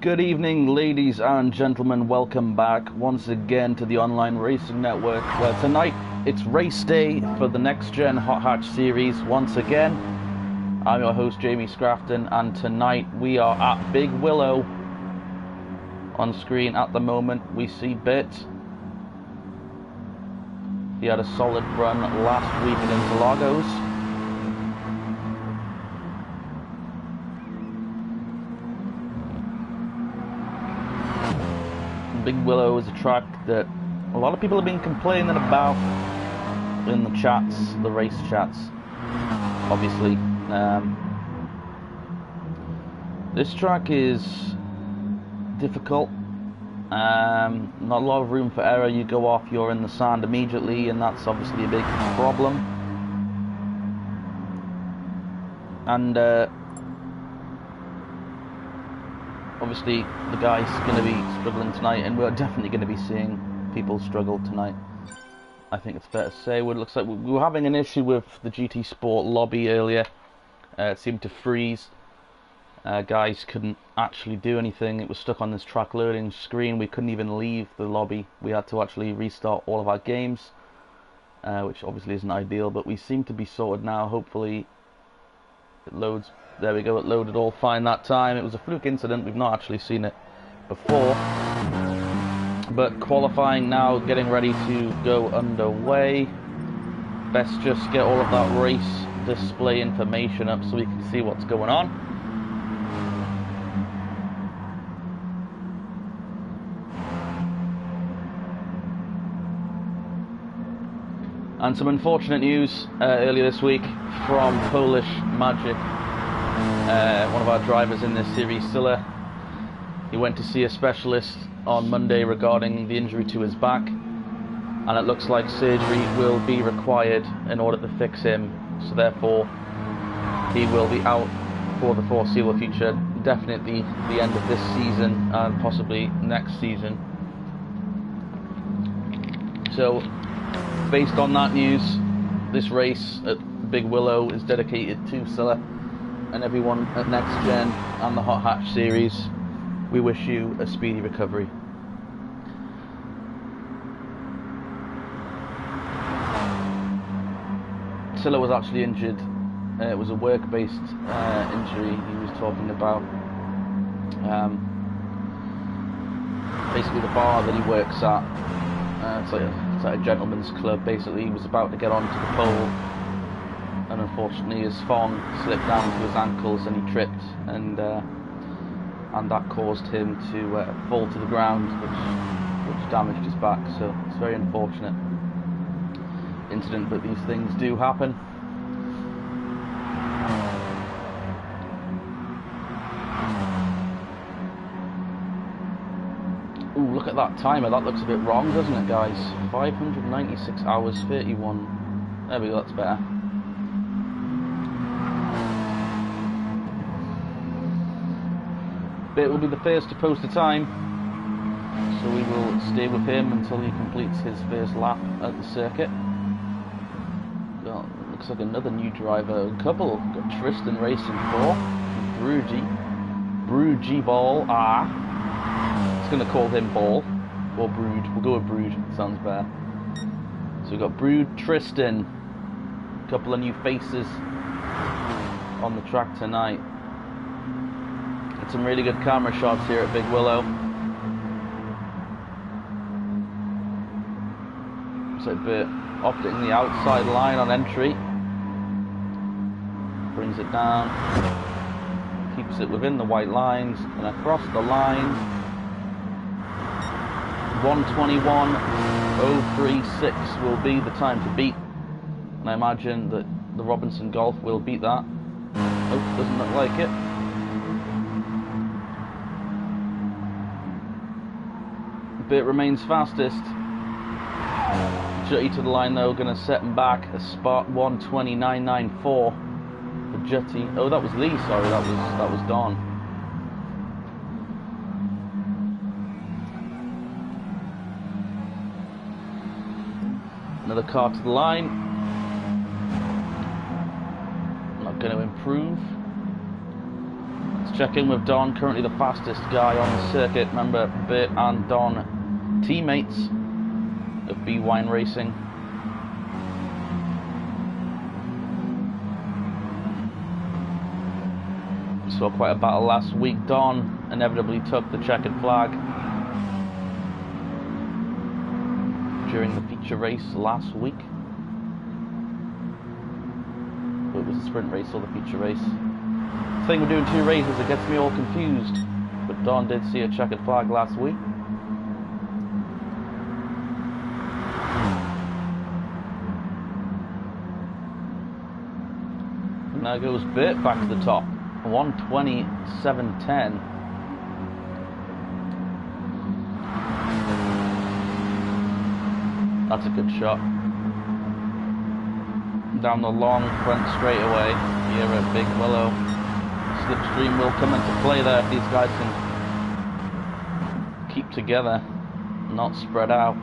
Good evening, ladies and gentlemen. Welcome back once again to the Online Racing Network, where tonight it's race day for the Nxtgen Hot Hatch Series once again. I'm your host, Jamie Scrafton, and tonight we are at Big Willow. On screen at the moment, we see Bit. He had a solid run last week in Interlagos. Big Willow is a track that a lot of people have been complaining about in the chats, the race chats, obviously. This track is difficult, not a lot of room for error. You go off, you're in the sand immediately, and that's obviously a big problem. And obviously the guy's going to be struggling tonight, and we're definitely going to be seeing people struggle tonight. I think it's fair to say. It looks like we were having an issue with the GT Sport lobby earlier. It seemed to freeze. Guys couldn't actually do anything. It was stuck on this track loading screen. We couldn't even leave the lobby. We had to actually restart all of our games, which obviously isn't ideal, but we seem to be sorted now. Hopefully it loads. There we go, it loaded all fine that time. It was a fluke incident, we've not actually seen it before. But qualifying now, getting ready to go underway. Best just get all of that race display information up so we can see what's going on. And some unfortunate news earlier this week from Polish Magic. One of our drivers in this series, Sille, he went to see a specialist on Monday regarding the injury to his back, and it looks like surgery will be required in order to fix him, so therefore he will be out for the foreseeable future, definitely the end of this season and possibly next season. So based on that news, this race at Big Willow is dedicated to Sille and everyone at Nxtgen and the Hot Hatch series. We wish you a speedy recovery. Sille was actually injured. It was a work-based injury he was talking about. Basically the bar that he works at, it's like a gentleman's club. Basically he was about to get onto the pole, and unfortunately his thong slipped down to his ankles and he tripped, and that caused him to fall to the ground, which damaged his back. So it's a very unfortunate incident, but these things do happen. Ooh, look at that timer, that looks a bit wrong, doesn't it, guys? 596 hours 31. There we go, that's better. Bit will be the first to post a time, so we will stay with him until he completes his first lap at the circuit. Well, looks like another new driver, a couple. We've got Tristan racing for Bruggy Ball. It's going to call him Ball or Brood. We'll go with Brood, sounds better. So we've got Brood, Tristan, a couple of new faces on the track tonight. Some really good camera shots here at Big Willow. So a bit opting the outside line on entry. Brings it down. Keeps it within the white lines and across the line. 1:21.036 will be the time to beat. And I imagine that the Robinson Golf will beat that. Oh, doesn't look like it. Bit remains fastest. Jutty to the line though, going to set him back a spot. 1:29.94 for Jutty. Oh, that was Lee. Sorry, that was Don. Another car to the line. Not going to improve. check in with Don, currently the fastest guy on the circuit. Remember, Bert and Don, teammates of B-Wine Racing. Saw quite a battle last week. Don inevitably took the checkered flag during the feature race last week. It was the sprint race or the feature race. The thing with doing two races, it gets me all confused. But Don did see a checkered flag last week. And now goes Bert back to the top. 1:27.10. That's a good shot. Down the long front straightaway here at Big Willow. Slipstream will come into play there if these guys can keep together, not spread out.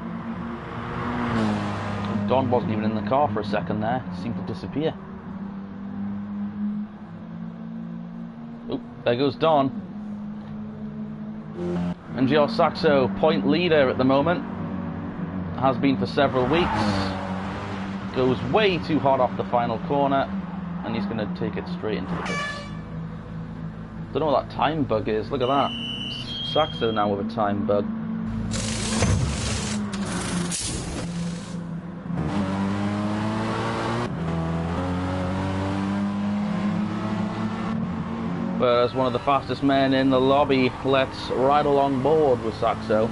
Don wasn't even in the car for a second there, seemed to disappear. Oh, there goes Don. And Gio Saxo, point leader at the moment, has been for several weeks. Goes way too hot off the final corner, and he's going to take it straight into the pits. Don't know what that time bug is. Look at that. Saxo now with a time bug. But as one of the fastest men in the lobby, let's ride along board with Saxo.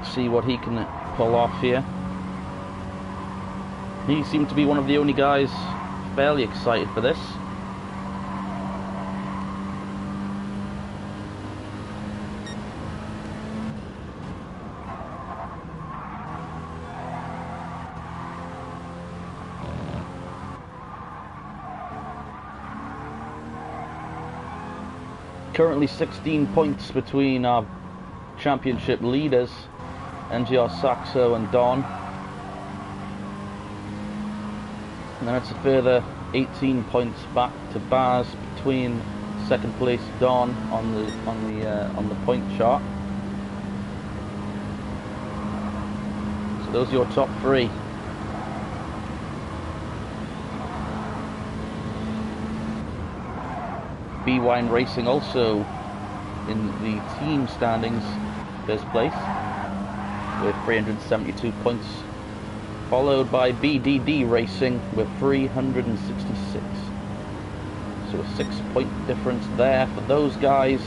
See what he can pull off here. He seemed to be one of the only guys fairly excited for this. Currently 16 points between our championship leaders, NGR Saxo and Don. And then it's a further 18 points back to Baz between second place Don on the point chart. So those are your top three. B-Wine Racing also in the team standings, first place with 372 points, followed by BDD Racing with 366. So a 6-point difference there for those guys.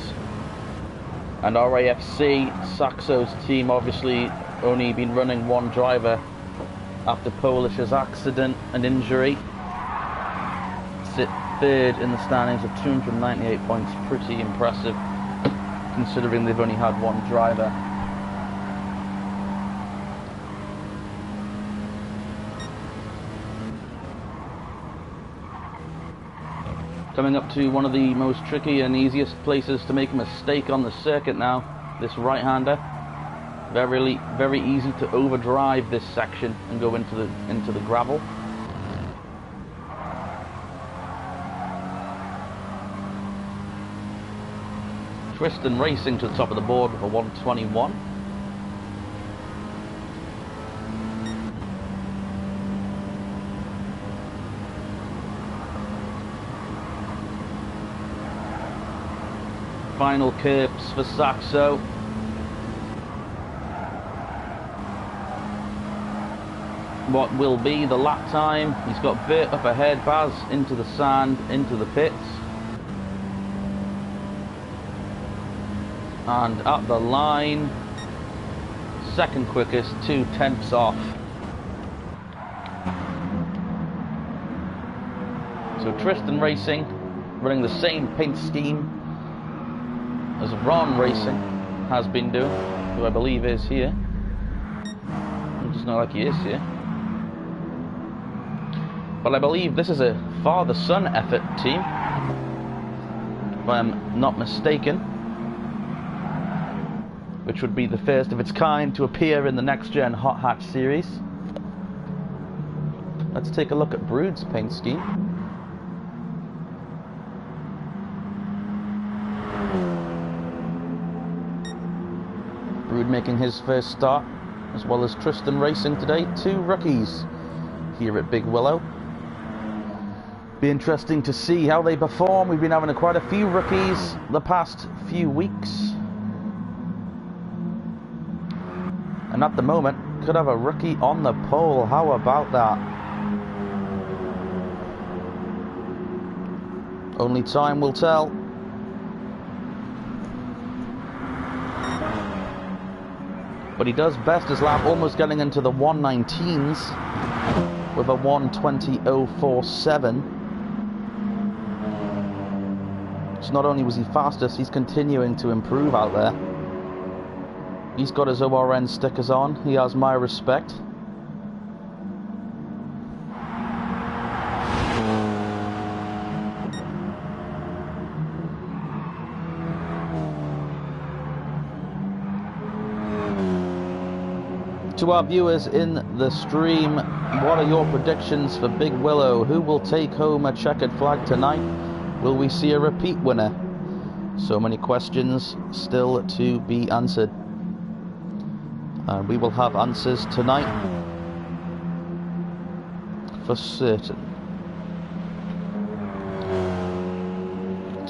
And RAFC, Saxo's team, obviously only been running one driver after Polish's accident and injury. Sit third in the standings with 298 points, pretty impressive considering they've only had one driver. Coming up to one of the most tricky and easiest places to make a mistake on the circuit now, this right-hander. Very easy to overdrive this section and go into the gravel. Tristan Racing to the top of the board with a 121. Final curves for Saxo. What will be the lap time? He's got Bert up ahead, Baz into the sand, into the pits. And at the line, second quickest, 2/10 off. So Tristan Racing running the same paint scheme as Ron Racing has been doing, who I believe is here. It doesn't look like he is here. But I believe this is a father-son effort team, if I'm not mistaken, which would be the first of its kind to appear in the Nxtgen Hot Hatch series. Let's take a look at Brood's paint scheme. making his first start, as well as Tristan racing today. 2 rookies here at Big Willow. Be interesting to see how they perform. We've been having quite a few rookies the past few weeks. And at the moment, could have a rookie on the pole. How about that? Only time will tell. But he does best his lap, almost getting into the 119s with a 1:20.047. So not only was he fastest, he's continuing to improve out there. He's got his ORN stickers on. He has my respect. To our viewers in the stream, what are your predictions for Big Willow? Who will take home a checkered flag tonight? Will we see a repeat winner? So many questions still to be answered. We will have answers tonight for certain.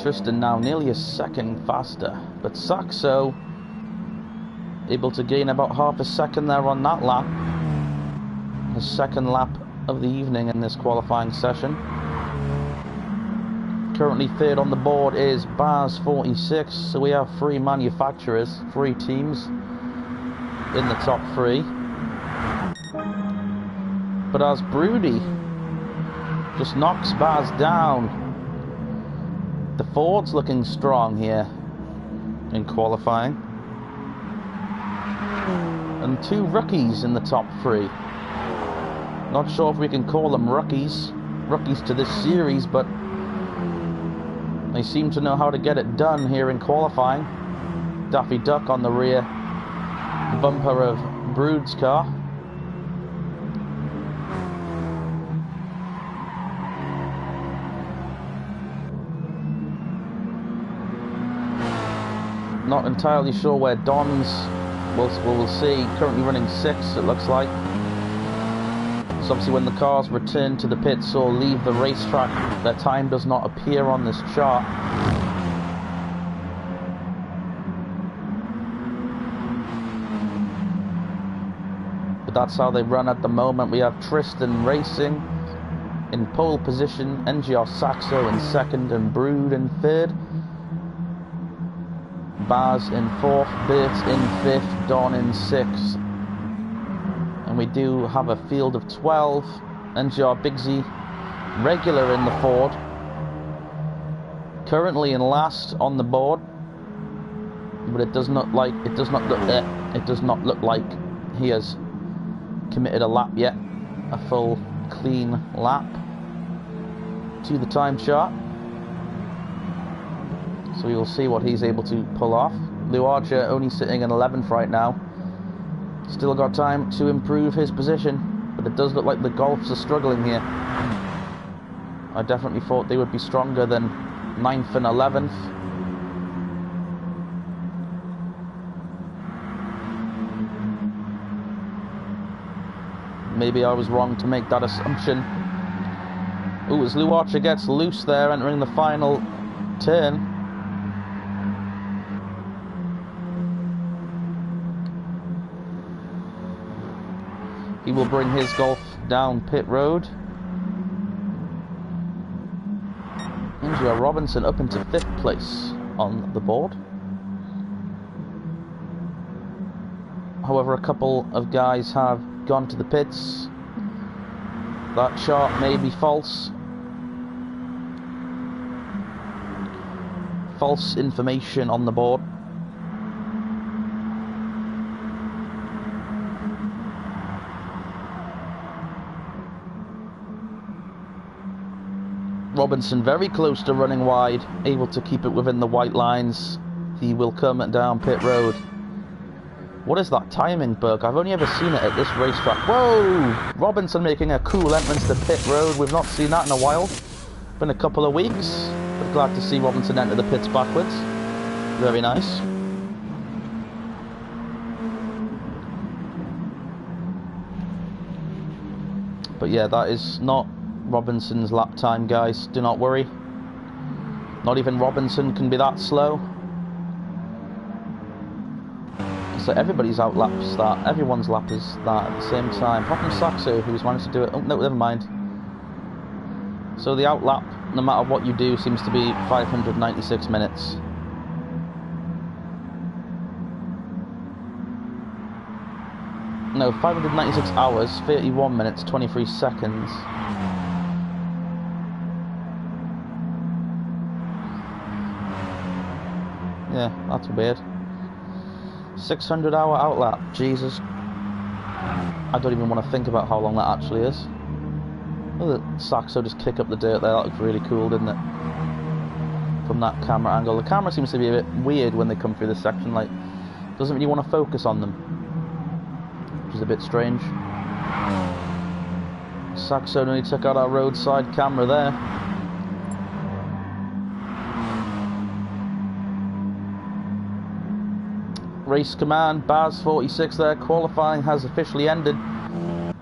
Tristan now nearly a second faster, but Saxo able to gain about half a second there on that lap. The second lap of the evening in this qualifying session. Currently third on the board is Baz 46, so we have 3 manufacturers, 3 teams in the top 3. But as Broody just knocks Baz down, the Ford's looking strong here in qualifying. And 2 rookies in the top 3. Not sure if we can call them rookies to this series, but they seem to know how to get it done here in qualifying. Daffy Duck on the rear bumper of Brood's car. Not entirely sure where Don's. We'll see. Currently running 6, it looks like. So obviously when the cars return to the pits or leave the racetrack, their time does not appear on this chart. But that's how they run at the moment. We have Tristan racing in pole position, NGR Saxo in 2nd and Brood in 3rd. Baz in 4th, Bert in 5th, Don in 6th. And we do have a field of 12. NGR Bigsy, regular in the Ford. Currently in last on the board. But it does not look like he has committed a lap yet. A full clean lap to the time chart. So we will see what he's able to pull off. Lou Archer only sitting in 11th right now. Still got time to improve his position, but it does look like the Golfs are struggling here. I definitely thought they would be stronger than 9th and 11th. Maybe I was wrong to make that assumption. Ooh, as Lou Archer gets loose there, entering the final turn. He will bring his Golf down pit road. NGR Robinson up into 5th place on the board. However, a couple of guys have gone to the pits. That chart may be false. False information on the board. Robinson very close to running wide, able to keep it within the white lines. He will come down pit road. What is that timing bug? I've only ever seen it at this racetrack. Whoa! Robinson making a cool entrance to pit road. We've not seen that in a while. Been a couple of weeks. But glad to see Robinson enter the pits backwards. Very nice. But yeah, that is not Robinson's lap time, guys. Do not worry. Not even Robinson can be that slow. So everybody's out laps that. Everyone's lap is that at the same time. Apart from Saxo, who's managed to do it. Oh, no, never mind. So the out lap, no matter what you do, seems to be 596 minutes. No, 596 hours, 31 minutes, 23 seconds. Yeah, that's weird. 600-hour outlap, Jesus. I don't even want to think about how long that actually is. Look at Saxo just kick up the dirt there, that looks really cool, didn't it? From that camera angle. The camera seems to be a bit weird when they come through this section, like, doesn't really want to focus on them. Which is a bit strange. Saxo nearly took out our roadside camera there. Race command, Baz46 there. Qualifying has officially ended.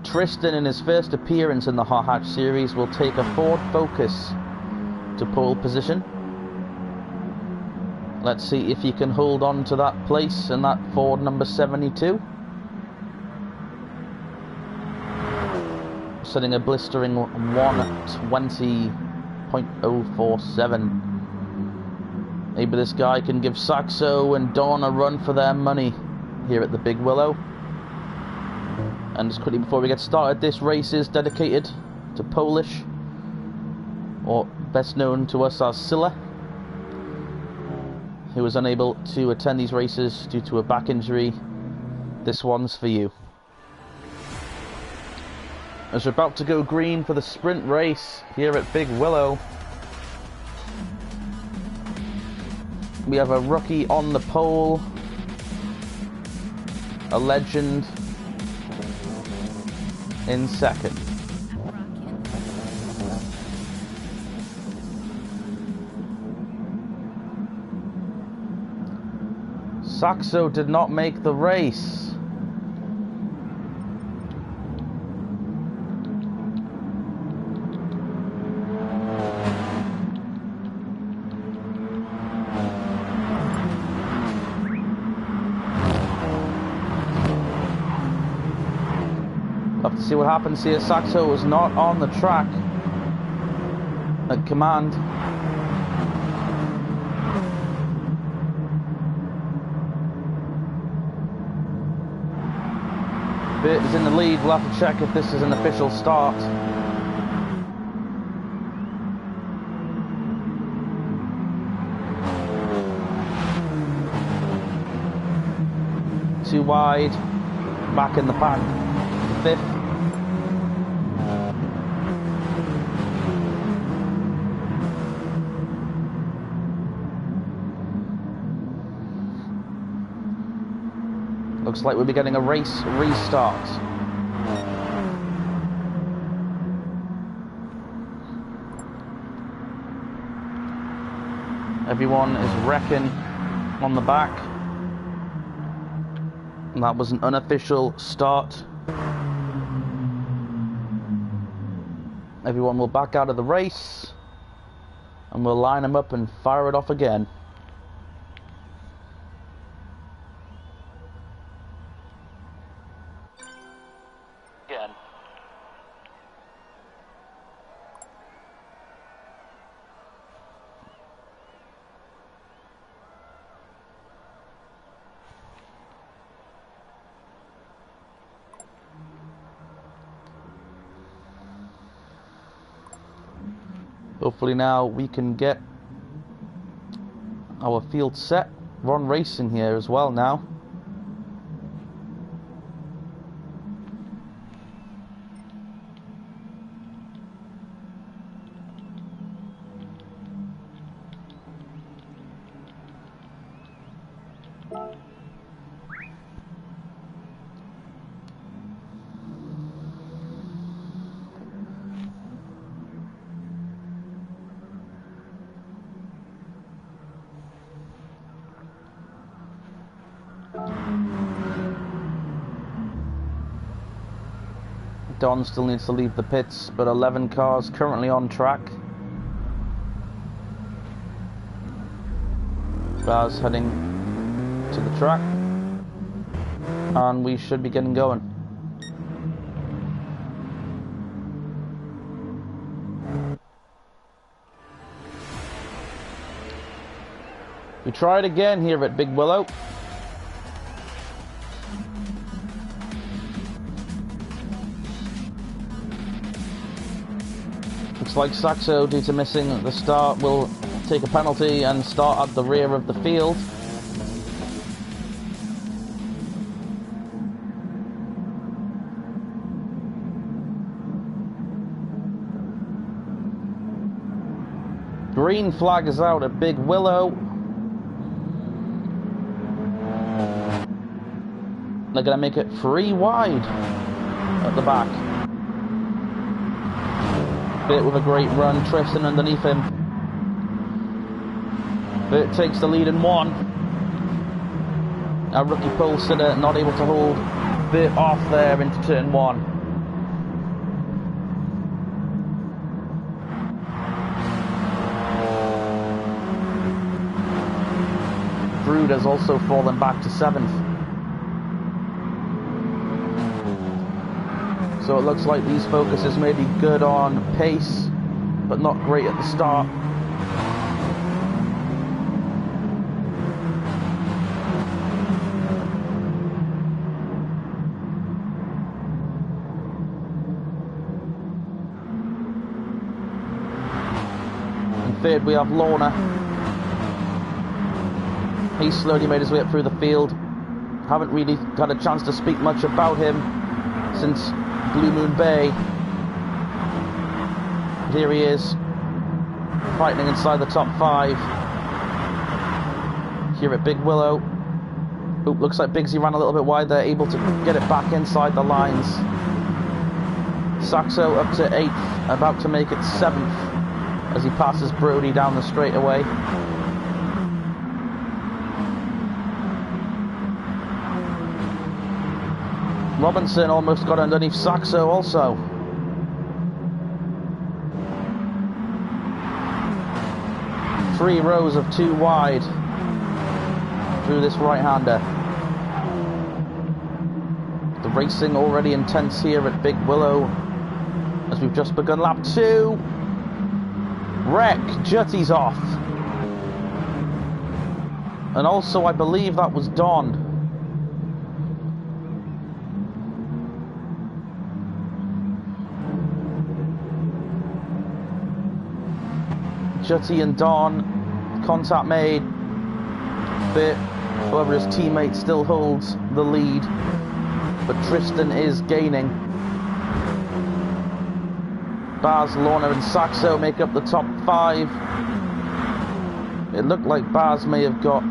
Tristan, in his first appearance in the Hot Hatch series, will take a Ford Focus to pole position. Let's see if he can hold on to that place in that Ford number 72. Setting a blistering 1:20.047. Maybe this guy can give Saxo and Dawn a run for their money here at the Big Willow. And just quickly before we get started, this race is dedicated to Polish, or best known to us as Sille, who was unable to attend these races due to a back injury. This one's for you. As we're about to go green for the sprint race here at Big Willow, we have a rookie on the pole, a legend in second. Saxo did not make the race. Have to see what happens here. Saxo was not on the track at command. Bit is in the lead. We'll have to check if this is an official start. Too wide. Back in the pack. Fifth. Looks like we'll be getting a race restart. Everyone is wrecking on the back. And that was an unofficial start. Everyone will back out of the race. And we'll line them up and fire it off again. Hopefully now we can get our field set. We're on racing here as well now. Don still needs to leave the pits, but 11 cars currently on track. Baz heading to the track, and we should be getting going. We try it again here at Big Willow. Looks like Saxo, due to missing at the start, will take a penalty and start at the rear of the field. Green flag is out at Big Willow. They're going to make it 3 wide at the back. Bit with a great run, Tristan underneath him. Bit takes the lead in 1. Our rookie pole sitter not able to hold Bit off there into turn 1. Brood has also fallen back to 7th. So it looks like these focuses may be good on pace, but not great at the start. In 3rd we have Lorna. He's slowly made his way up through the field. Haven't really had a chance to speak much about him since Blue Moon Bay. Here he is, fighting inside the top 5 here at Big Willow. Oop, looks like Bigsy ran a little bit wide there, able to get it back inside the lines. Saxo up to 8th, about to make it 7th as he passes Brody down the straightaway. Robinson almost got underneath Saxo also. Three rows of 2 wide through this right-hander. The racing already intense here at Big Willow as we've just begun lap 2. Wreck, Jutty's off. And also I believe that was Don. Jutty and Don, contact made. Bit, however, his teammate still holds the lead, but Tristan is gaining. Baz, Lorna and Saxo make up the top 5. It looked like Baz may have got,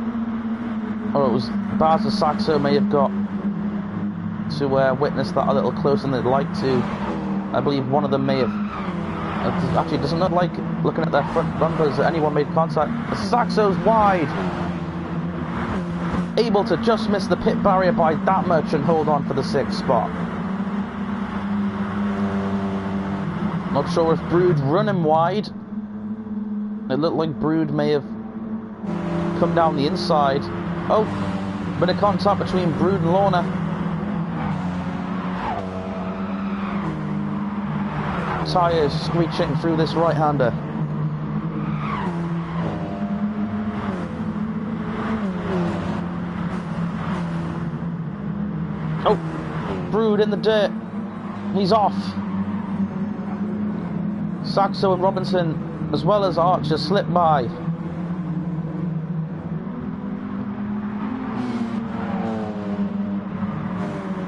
or it was Baz or Saxo may have got to witness that a little closer than they'd like to. I believe one of them may have. Actually, it doesn't look like, looking at their front bumpers, that anyone made contact. Saxo's wide. Able to just miss the pit barrier by that much and hold on for the 6th spot. Not sure if Brood run him wide. It looked like Brood may have come down the inside. Oh, bit of contact between Brood and Lorna. Tyres screeching through this right-hander. Oh, Brood in the dirt. He's off. Saxo and Robinson, as well as Archer, slip by.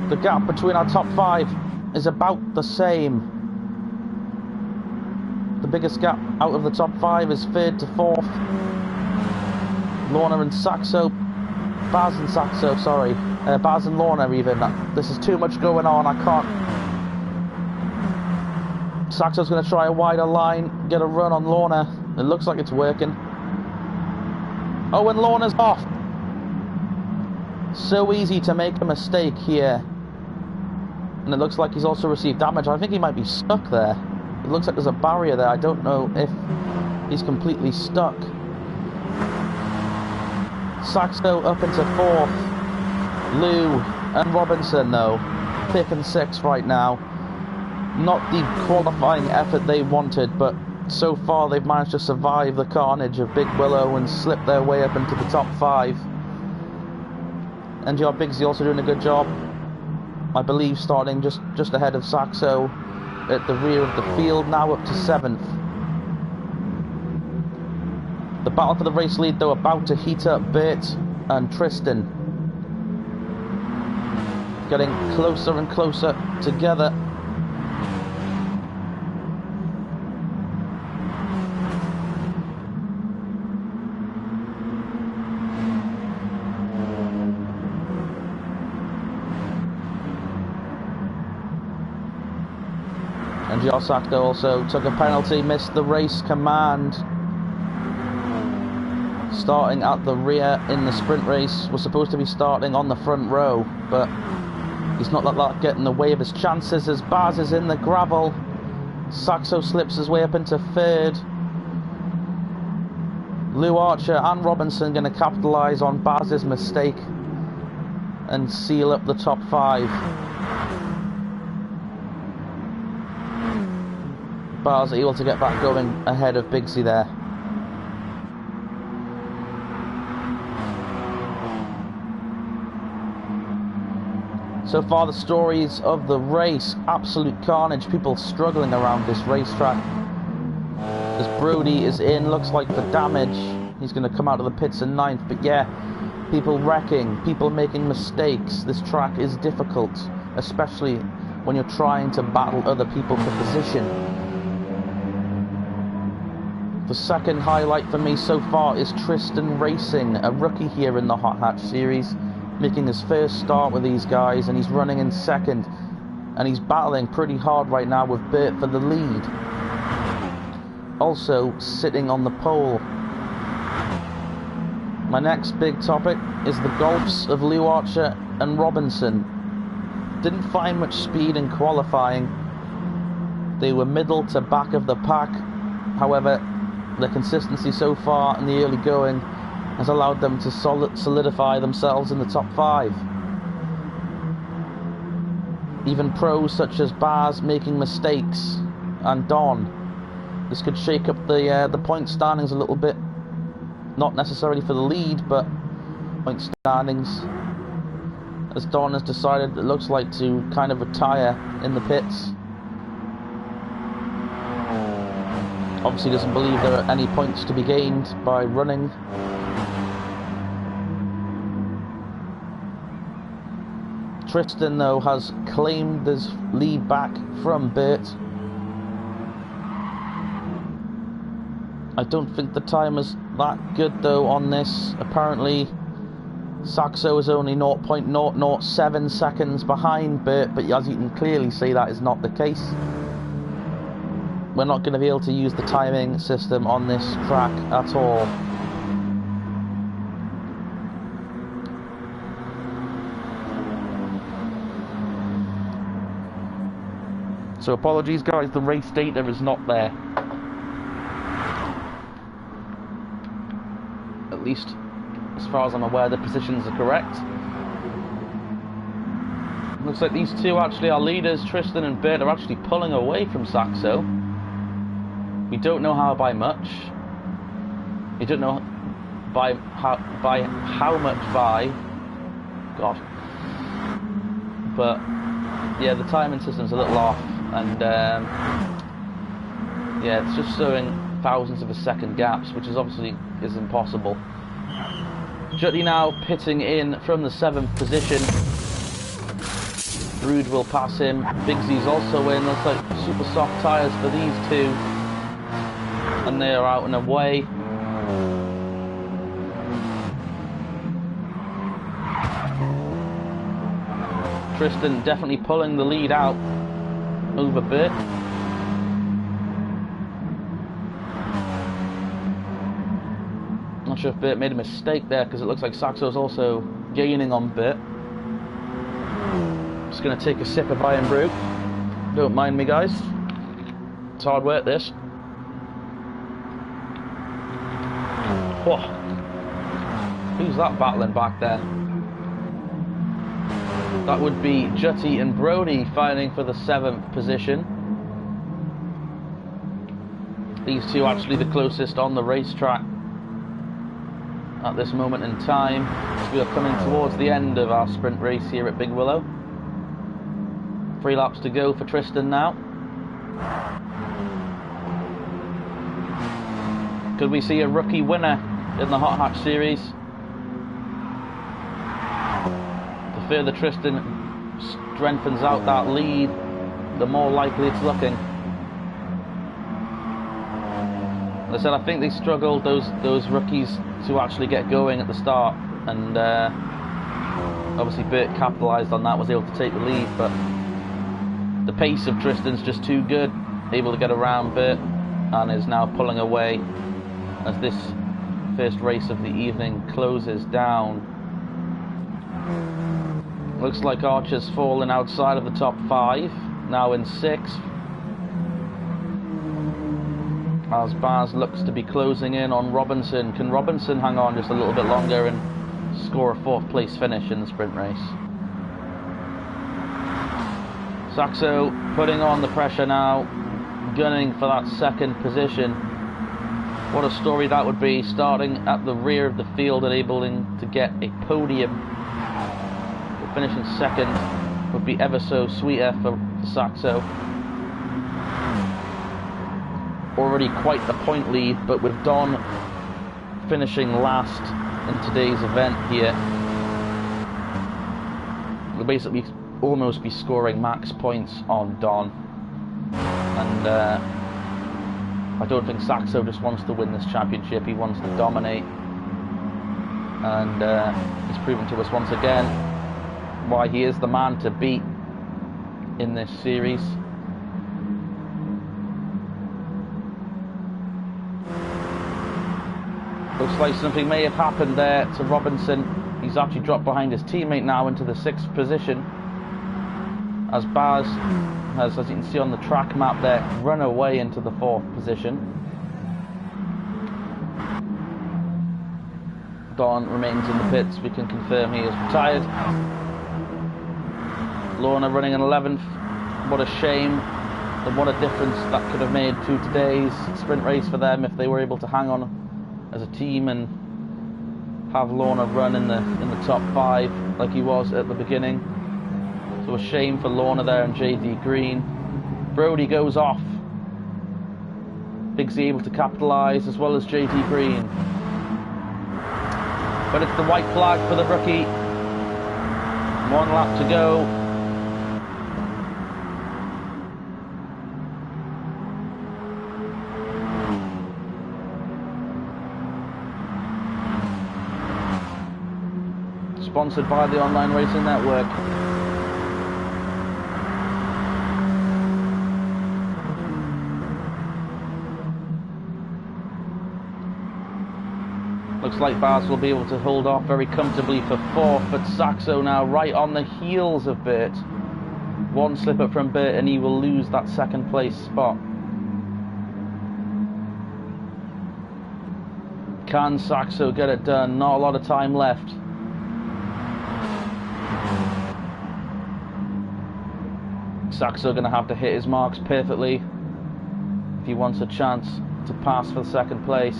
The gap between our top 5 is about the same. The biggest gap out of the top 5 is 3rd to 4th. Lorna and Saxo. Baz and Saxo, sorry. Baz and Lorna even. This is too much going on, I can't. Saxo's going to try a wider line, get a run on Lorna. It looks like it's working. Oh, and Lorna's off. So easy to make a mistake here. And it looks like he's also received damage. I think he might be stuck there. It looks like there's a barrier there. I don't know if he's completely stuck. Saxo up into 4th. Lou and Robinson, though, 5th and 6th right now. Not the qualifying effort they wanted, but so far they've managed to survive the carnage of Big Willow and slip their way up into the top 5. And Bigsy also doing a good job, I believe, starting just ahead of Saxo at the rear of the field, now up to 7th. The battle for the race lead, though, about to heat up. Bert and Tristan getting closer and closer together. And Saxo also took a penalty, missed the race command. Starting at the rear in the sprint race, was supposed to be starting on the front row, but he's not let that get in the way of his chances as Baz is in the gravel. Saxo slips his way up into 3rd. Lou Archer and Robinson going to capitalise on Baz's mistake and seal up the top 5. Baz able to get back going ahead of Bigsy there. So far the stories of the race, absolute carnage, people struggling around this racetrack. As Brody is in, looks like the damage, he's going to come out of the pits in 9th, but yeah, people wrecking, people making mistakes. This track is difficult, especially when you're trying to battle other people for position. The second highlight for me so far is Tristan Racing, a rookie here in the Hot Hatch series, making his first start with these guys, and he's running in 2nd, and he's battling pretty hard right now with Bert for the lead. Also sitting on the pole. My next big topic is the golfs of Lou Archer and Robinson. Didn't find much speed in qualifying. They were middle to back of the pack. However, the consistency so far in the early going has allowed them to solidify themselves in the top 5. Even pros such as Baz making mistakes, and Don. This could shake up the point standings a little bit. Not necessarily for the lead, but point standings. As Don has decided, it looks like, to kind of retire in the pits. Obviously doesn't believe there are any points to be gained by running. Tristan, though, has claimed his lead back from Bert. I don't think the time is that good, though, on this. Apparently, Saxo is only 0.007 seconds behind Bert, but as you can clearly see, that is not the case. We're not going to be able to use the timing system on this track at all. So apologies guys, the race data is not there. At least as far as I'm aware, the positions are correct. Looks like these two actually are leaders. Tristan and Bert are actually pulling away from Saxo. We don't know how by much. We don't know by how much by. God. But yeah, the timing system's a little off. And yeah, it's just showing thousands of a second gaps, which is obviously is impossible. Jutty now pitting in from the 7th position. Rude will pass him. Bigsy's also in. Looks like super soft tyres for these two, and they are out and away. Tristan definitely pulling the lead out over Bert. Not sure if Bert made a mistake there, because it looks like Saxo's also gaining on Bert. Just going to take a sip of Iron Brew. Don't mind me, guys. It's hard work, this. Whoa. Who's that battling back there? That would be Jutty and Brody fighting for the 7th position. These two actually the closest on the racetrack at this moment in time. We are coming towards the end of our sprint race here at Big Willow. 3 laps to go for Tristan now. Could we see a rookie winner in the Hot Hatch Series? The further Tristan strengthens out that lead, the more likely it's looking. As I said, I think they struggled, those rookies, to actually get going at the start, and obviously Bert capitalised on that, was able to take the lead, but the pace of Tristan's just too good, able to get around Bert, and is now pulling away as this first race of the evening closes down. Looks like Archer's fallen outside of the top 5, now in 6th. As Baz looks to be closing in on Robinson. Can Robinson hang on just a little bit longer and score a 4th place finish in the sprint race? Saxo putting on the pressure now, gunning for that 2nd position. What a story that would be, starting at the rear of the field and able to get a podium. But finishing 2nd would be ever so sweeter for Saxo. Already quite the point lead, but with Don finishing last in today's event here, we'll basically almost be scoring max points on Don. And I don't think Saxo just wants to win this championship, he wants to dominate. And he's proven to us once again why he is the man to beat in this series. Looks like something may have happened there to Robinson. He's actually dropped behind his teammate now into the 6th position, as Baz has, as you can see on the track map there, run away into the 4th position. Don remains in the pits. We can confirm he is retired. Lorna running in 11th. What a shame, and what a difference that could have made to today's sprint race for them if they were able to hang on as a team and have Lorna run in the top 5 like he was at the beginning. So a shame for Lorna there and JD Green. Brody goes off. Biggsy able to capitalise, as well as JD Green. But it's the white flag for the rookie. 1 lap to go. Sponsored by the Online Racing Network. Looks like Baz will be able to hold off very comfortably for 4th, but Saxo now right on the heels of Bert. 1 slip up from Bert and he will lose that 2nd place spot. Can Saxo get it done? Not a lot of time left. Saxo going to have to hit his marks perfectly if he wants a chance to pass for 2nd place.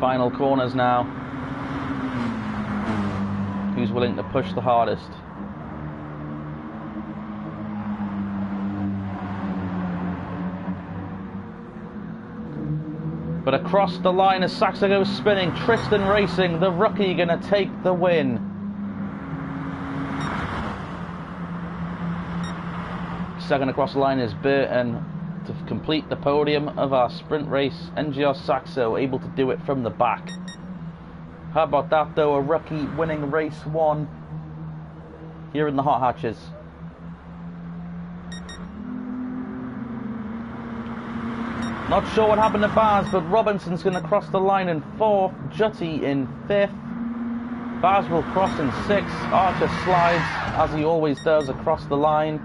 Final corners now. Who's willing to push the hardest? But across the line as Saxo goes spinning, Tristan Racing, the rookie, going to take the win. Second across the line is Burton to complete the podium of our sprint race. NGR Saxo able to do it from the back. How about that though, a rookie winning race 1 here in the Hot Hatches. Not sure what happened to Baz, but Robinson's going to cross the line in 4th, Jutty in 5th. Baz will cross in 6th. Archer slides, as he always does, across the line.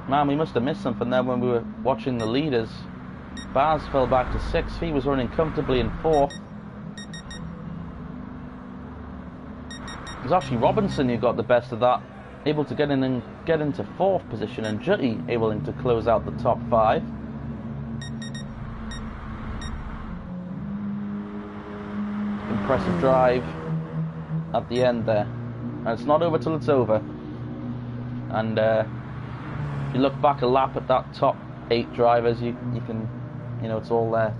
Man, we must have missed something there when we were watching the leaders. Baz fell back to 6th. He was running comfortably in 4th. It was actually Robinson who got the best of that, able to get in and get into 4th position, and Jutty able to close out the top 5. Impressive drive at the end there, and it's not over till it's over. And if you look back a lap at that top 8 drivers, you can, you know, it's all there.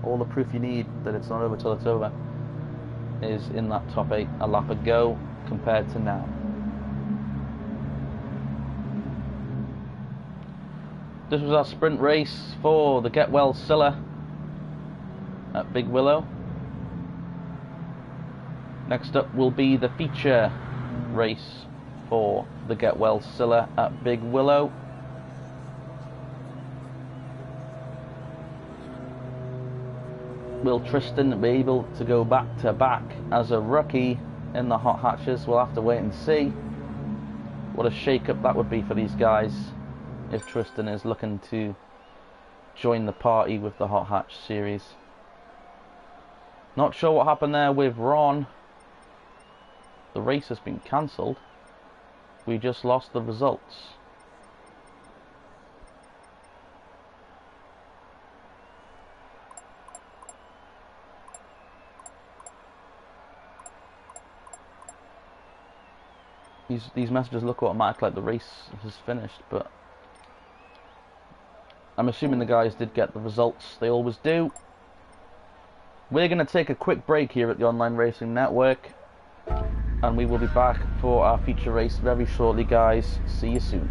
All the proof you need that it's not over till it's over is in that top 8 a lap ago compared to now. This was our sprint race for the Get Well Sille at Big Willow. Next up will be the feature race for the Get Well Sille at Big Willow. Will Tristan be able to go back to back as a rookie in the hot hatches? We'll have to wait and see. What a shake-up that would be for these guys if Tristan is looking to join the party with the hot hatch series. Not sure what happened there with Ron. The race has been cancelled. We just lost the results. These messages look automatic, like the race has finished, but I'm assuming the guys did get the results. They always do. We're going to take a quick break here at the Online Racing Network, and we will be back for our feature race very shortly, guys. See you soon.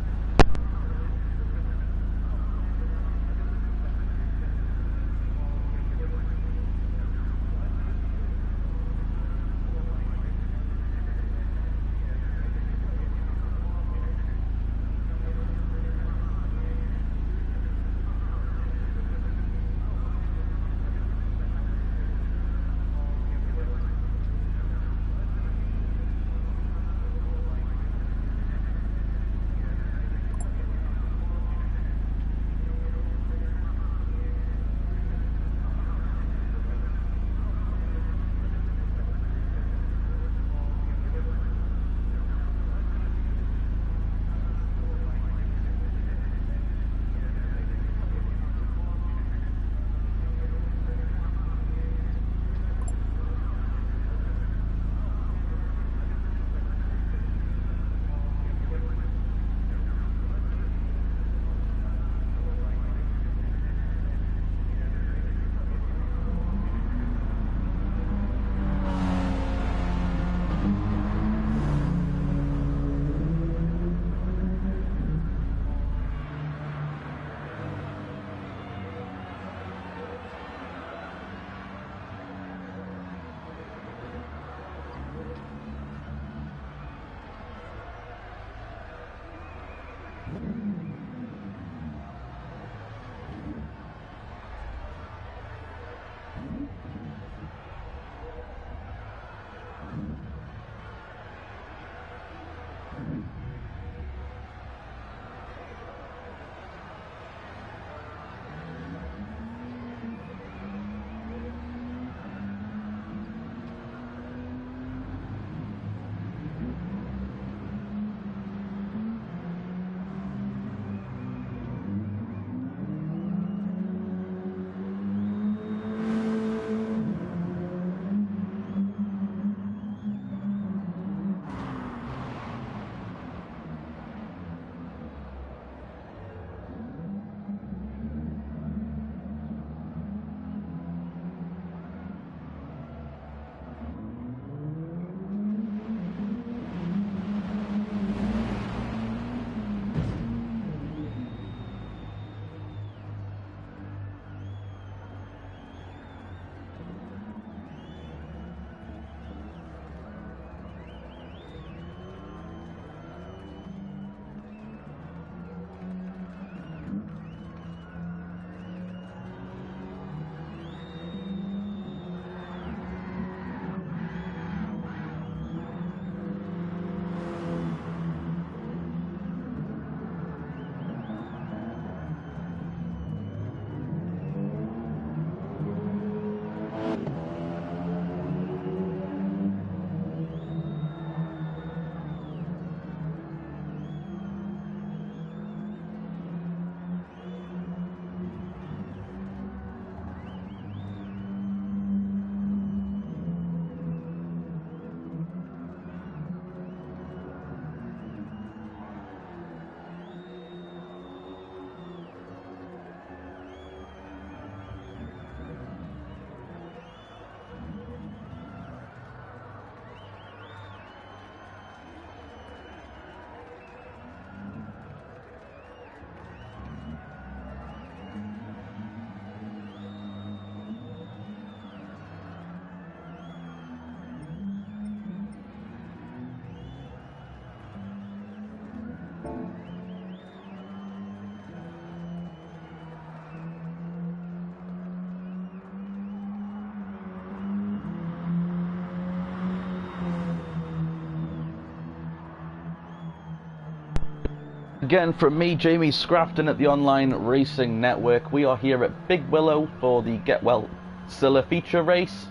Again, from me, Jamie Scrafton at the Online Racing Network. We are here at Big Willow for the Get Well Sille feature race.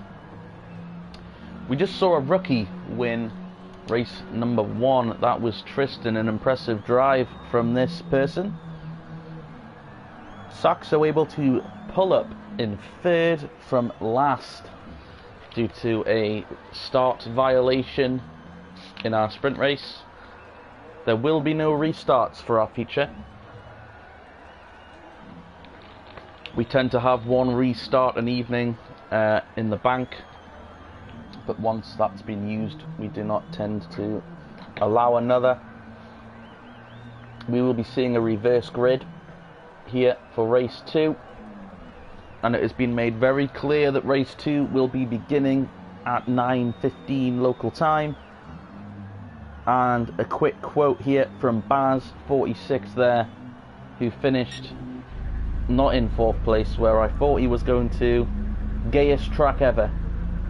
We just saw a rookie win race number 1. That was Tristan, an impressive drive from this person. Saxo able to pull up in 3rd from last due to a start violation in our sprint race. There will be no restarts for our feature. We tend to have one restart an evening in the bank, but once that's been used, we do not tend to allow another. We will be seeing a reverse grid here for race 2, and it has been made very clear that race 2 will be beginning at 9:15 local time. And a quick quote here from Baz46 there, who finished not in 4th place where I thought he was going to. Gayest track ever,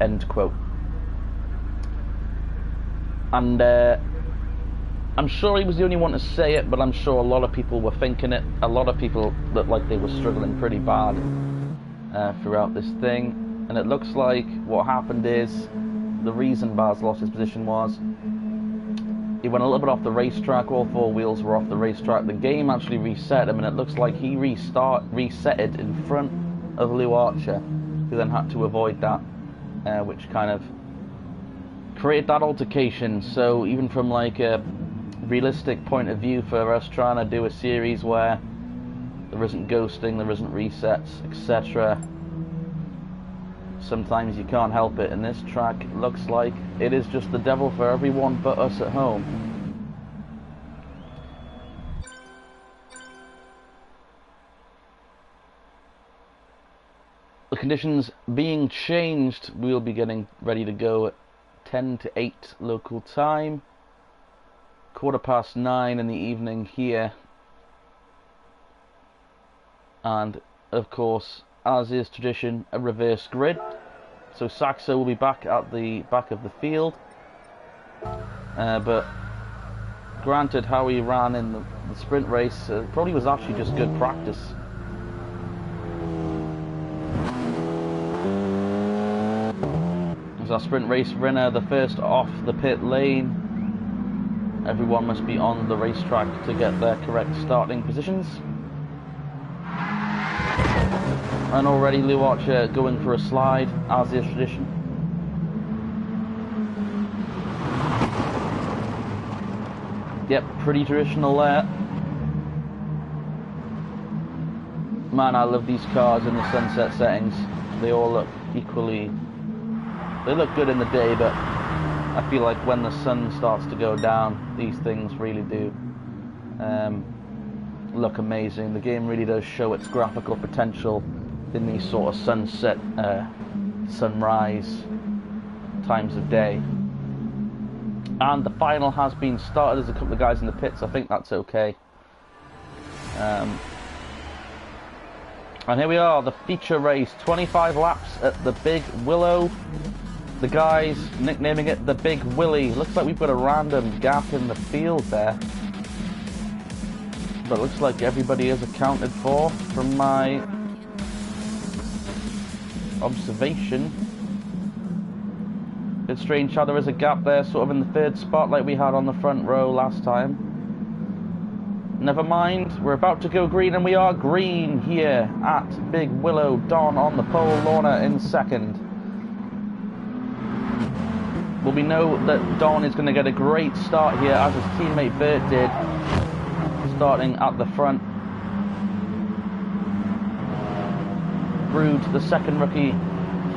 end quote. And I'm sure he was the only one to say it, but I'm sure a lot of people were thinking it. A lot of people looked like they were struggling pretty bad throughout this thing. And it looks like what happened is, the reason Baz lost his position was he went a little bit off the racetrack. All 4 wheels were off the racetrack. The game actually reset him, and it looks like he resetted in front of Lou Archer, who then had to avoid that, which kind of created that altercation. So even from like a realistic point of view, for us trying to do a series where there isn't ghosting, there isn't resets, etc., sometimes you can't help it, and this track looks like it is just the devil for everyone but us at home. The conditions being changed, we'll be getting ready to go at 10 to 8 local time, 9:15 in the evening here, and of course, as is tradition, a reverse grid. So Saxo will be back at the back of the field. But granted, how he ran in the sprint race probably was actually just good practice. As our sprint race winner, the first off the pit lane. Everyone must be on the racetrack to get their correct starting positions. And already Lou Archer going for a slide, as is tradition. Yep, pretty traditional there. Man, I love these cars in the sunset settings. They all look equally... They look good in the day, but I feel like when the sun starts to go down, these things really do look amazing. The game really does show its graphical potential in these sort of sunset, sunrise times of day. And the final has been started. There's a couple of guys in the pits. I think that's okay. And here we are, the feature race, 25 laps at the Big Willow. The guys nicknaming it the Big Willie. Looks like we've got a random gap in the field there, but it looks like everybody is accounted for from my observation. Bit strange how there is a gap there, sort of in the 3rd spot like we had on the front row last time. Never mind, we're about to go green, and we are green here at Big Willow. Don on the pole, Lorna in 2nd. Well, we know that Don is going to get a great start here, as his teammate Bert did, starting at the front. Brood, the 2nd rookie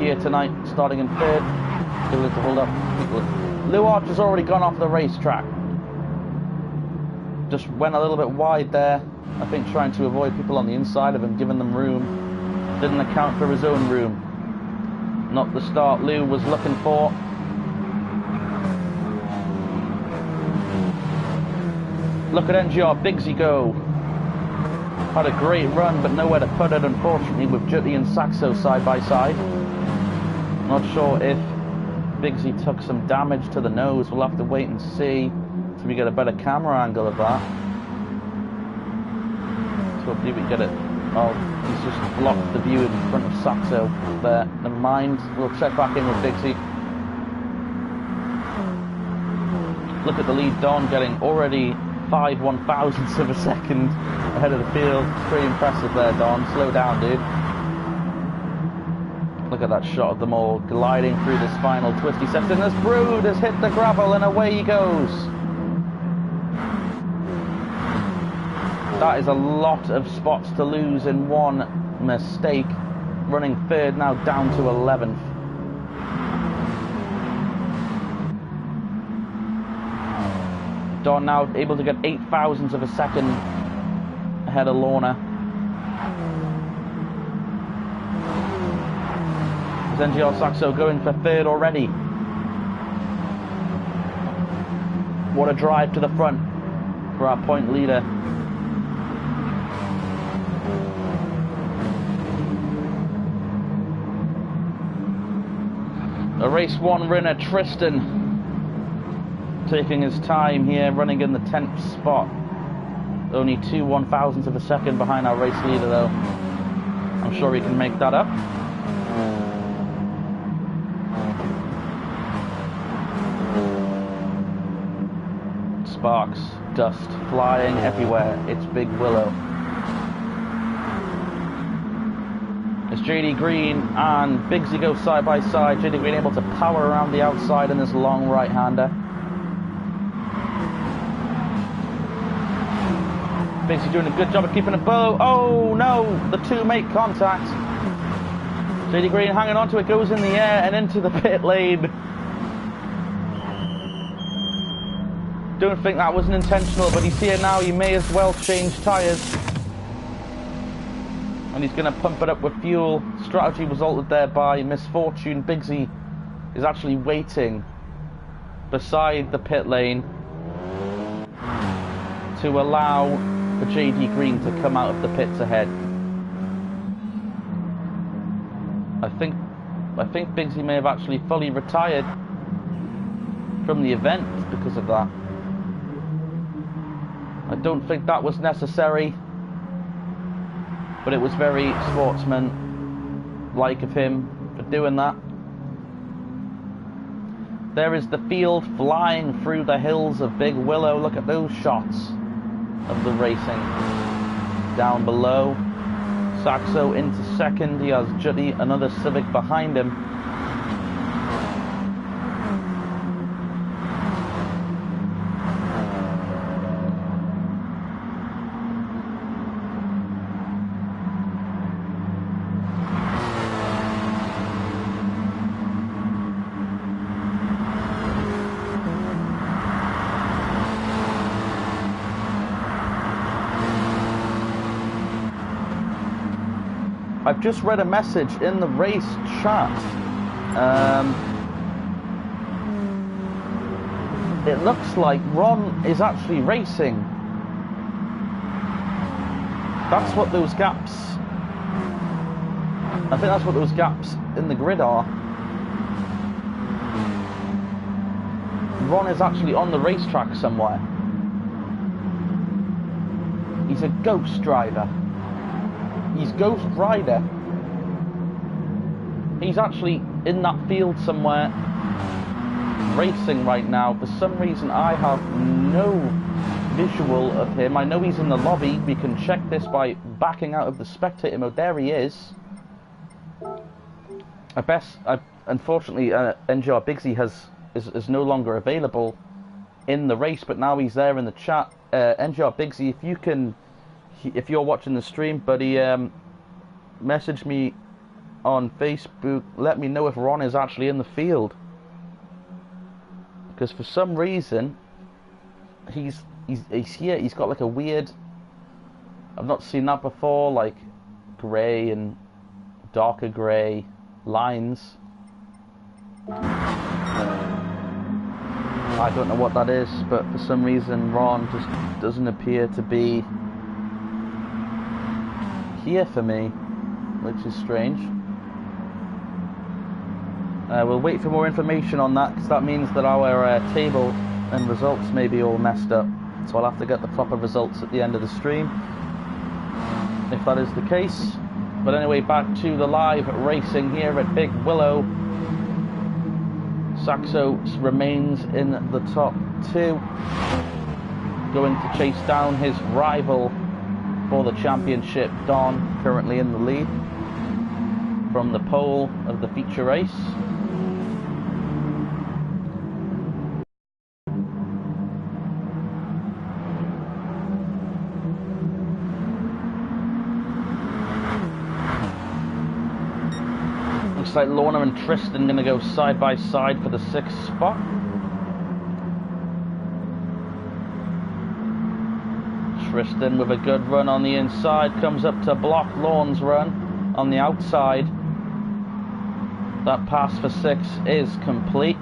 here tonight, starting in 3rd. Able to hold up. Lou Archer's already gone off the racetrack. Just went a little bit wide there, I think trying to avoid people on the inside of him, giving them room. Didn't account for his own room. Not the start Lou was looking for. Look at NGR Bigsy go. Had a great run, but nowhere to put it, unfortunately, with Jutty and Saxo side by side. Not sure if Bigsy took some damage to the nose. We'll have to wait and see till we get a better camera angle of that. Hopefully we get it. Oh, he's just blocked the view in front of Saxo there. Never mind. We'll check back in with Bigsy. Look at the lead, Don getting already 5 1/1000ths of a second ahead of the field. Pretty impressive there, Don. Slow down, dude. Look at that shot of them all gliding through this final twisty section. As Brood has hit the gravel and away he goes. That is a lot of spots to lose in one mistake. Running third now down to 11th. Don now able to get 8/1000ths of a second ahead of Lorna. Is NGR Saxo going for third already? What a drive to the front for our point leader. A race 1 winner, Tristan, taking his time here, running in the 10th spot. Only 2 1/1000ths of a second behind our race leader though. I'm sure he can make that up. Sparks, dust, flying everywhere. It's Big Willow. It's JD Green and Bigsy go side by side. JD Green able to power around the outside in this long right-hander. Bigsy doing a good job of keeping a bow. Oh no, the two make contact. JD Green hanging on to it, goes in the air and into the pit lane. Don't think that wasn't intentional, but he's here now. He may as well change tyres. And he's going to pump it up with fuel. Strategy resulted there by misfortune. Bigsy is actually waiting beside the pit lane to allow the JD Green to come out of the pits ahead. I think Bigsy may have actually fully retired from the event because of that. I don't think that was necessary, but it was very sportsman-like of him for doing that. There is the field flying through the hills of Big Willow. Look at those shots of the racing. Down below, Saxo into second. He has Juddy, another Civic behind him. I've just read a message in the race chat. It looks like Ron is actually racing. That's what those gaps... I think that's what those gaps in the grid are. Ron is actually on the racetrack somewhere. He's a ghost driver. He's Ghost Rider. He's actually in that field somewhere racing right now. For some reason I have no visual of him. I know he's in the lobby. We can check this by backing out of the spectator mode. There he is. Unfortunately, NGR Bigsy is no longer available in the race, but now he's there in the chat. NGR Bigsy, if you're watching the stream, buddy, message me on Facebook. Let me know if Ron is actually in the field, because for some reason he's here. He's got like a weird, I've not seen that before, like grey and darker grey lines. I don't know what that is, but for some reason Ron just doesn't appear to be here for me, which is strange. We'll wait for more information on that, because that means that our table and results may be all messed up, so I'll have to get the proper results at the end of the stream. if that is the case. But anyway, back to the live racing here at Big Willow. Saxo remains in the top 2, going to chase down his rival for the championship, Don, currently in the lead from the pole of the feature race. Looks like Lorna and Tristan going to go side by side for the 6th spot. Tristan with a good run on the inside, comes up to block Lorne's run on the outside. That pass for 6 is complete.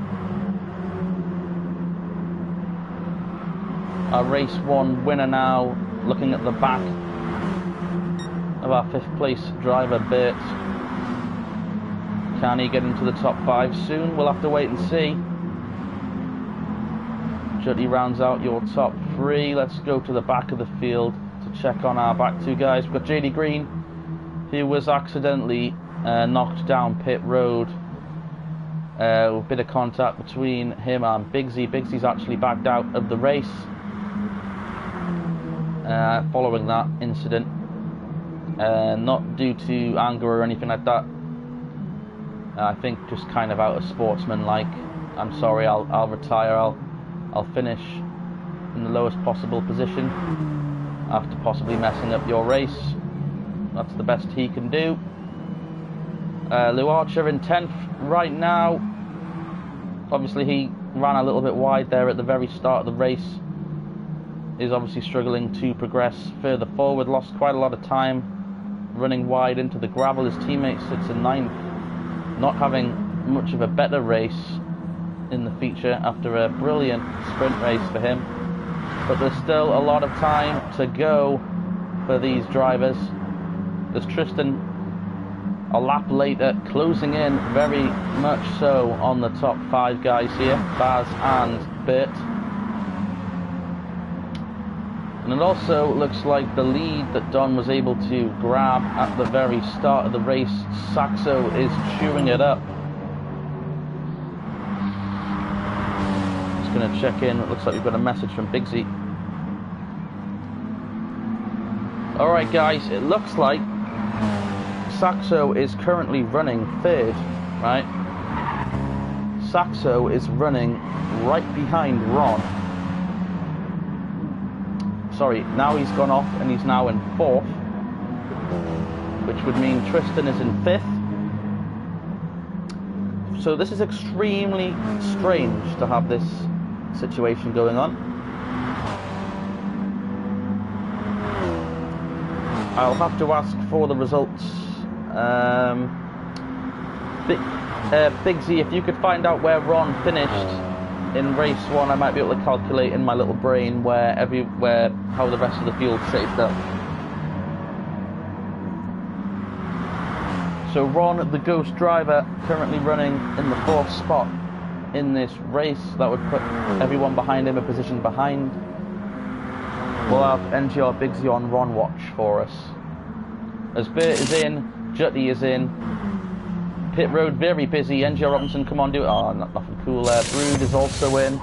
Our race 1 winner now looking at the back of our 5th place driver, Bert. Can he get into the top 5 soon? We'll have to wait and see. Juddy rounds out your top 3. Let's go to the back of the field to check on our back 2 guys. We've got JD Green, who was accidentally knocked down pit road. A bit of contact between him and Bigsy. Bigsy's actually backed out of the race following that incident. Not due to anger or anything like that. I think just kind of out of sportsman-like. I'm sorry, I'll retire. I'll finish in the lowest possible position after possibly messing up your race. That's the best he can do. Lou Archer in 10th right now. Obviously he ran a little bit wide there at the very start of the race. Is obviously struggling to progress further forward. Lost quite a lot of time running wide into the gravel. His teammate sits in 9th. Not having much of a better race in the feature after a brilliant sprint race for him. But there's still a lot of time to go for these drivers. There's Tristan a lap later, closing in very much so on the top 5 guys here, Baz and Bert. And it also looks like the lead that Don was able to grab at the very start of the race, Saxo is chewing it up. Just going to check in. It looks like we've got a message from Bigsy. Alright guys, it looks like Saxo is currently running 3rd, right? Saxo is running right behind Ron. Sorry, now he's gone off and he's now in 4th, which would mean Tristan is in 5th. So this is extremely strange to have this situation going on. I'll have to ask for the results. Bigsy, if you could find out where Ron finished in race 1, I might be able to calculate in my little brain how the rest of the field shaped up. So Ron, the Ghost driver, currently running in the 4th spot in this race. That would put everyone behind him a position behind. We'll have NGR Bigsy on Ron watch for us. As Bert is in, Jutty is in. Pit road very busy. NGR Robinson, come on, do it. Oh, nothing cool there. Brood is also in.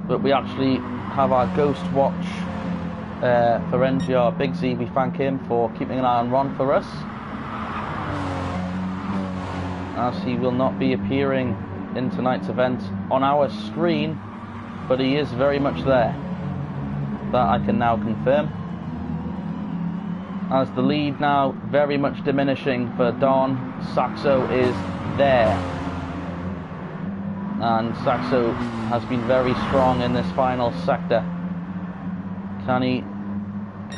But we actually have our Ghost watch for NGR Bigsy. We thank him for keeping an eye on Ron for us, as he will not be appearing in tonight's event on our screen, but he is very much there. That I can now confirm. As the lead now very much diminishing for Don, Saxo is there. And Saxo has been very strong in this final sector. Can he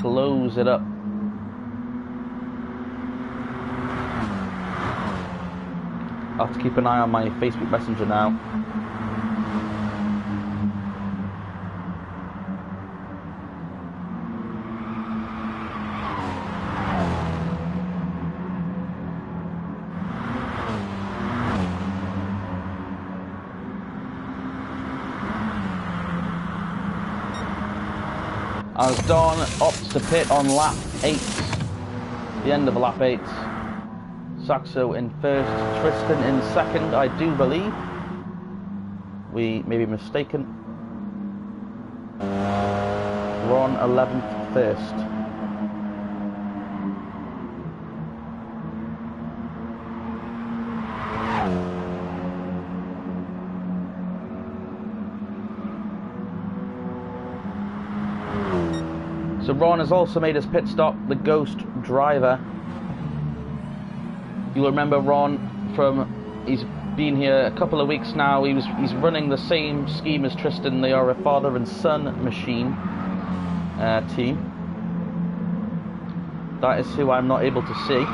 close it up? I'll have to keep an eye on my Facebook Messenger now. As Don opts to pit on lap 8, the end of lap 8. Saxo in first, Tristan in second, I do believe. We may be mistaken. Ron 11th, first. So Ron has also made his pit stop, the Ghost driver. You'll remember Ron from, he's been here a couple of weeks now. He's running the same scheme as Tristan. They are a father and son machine team. That is who I'm not able to see.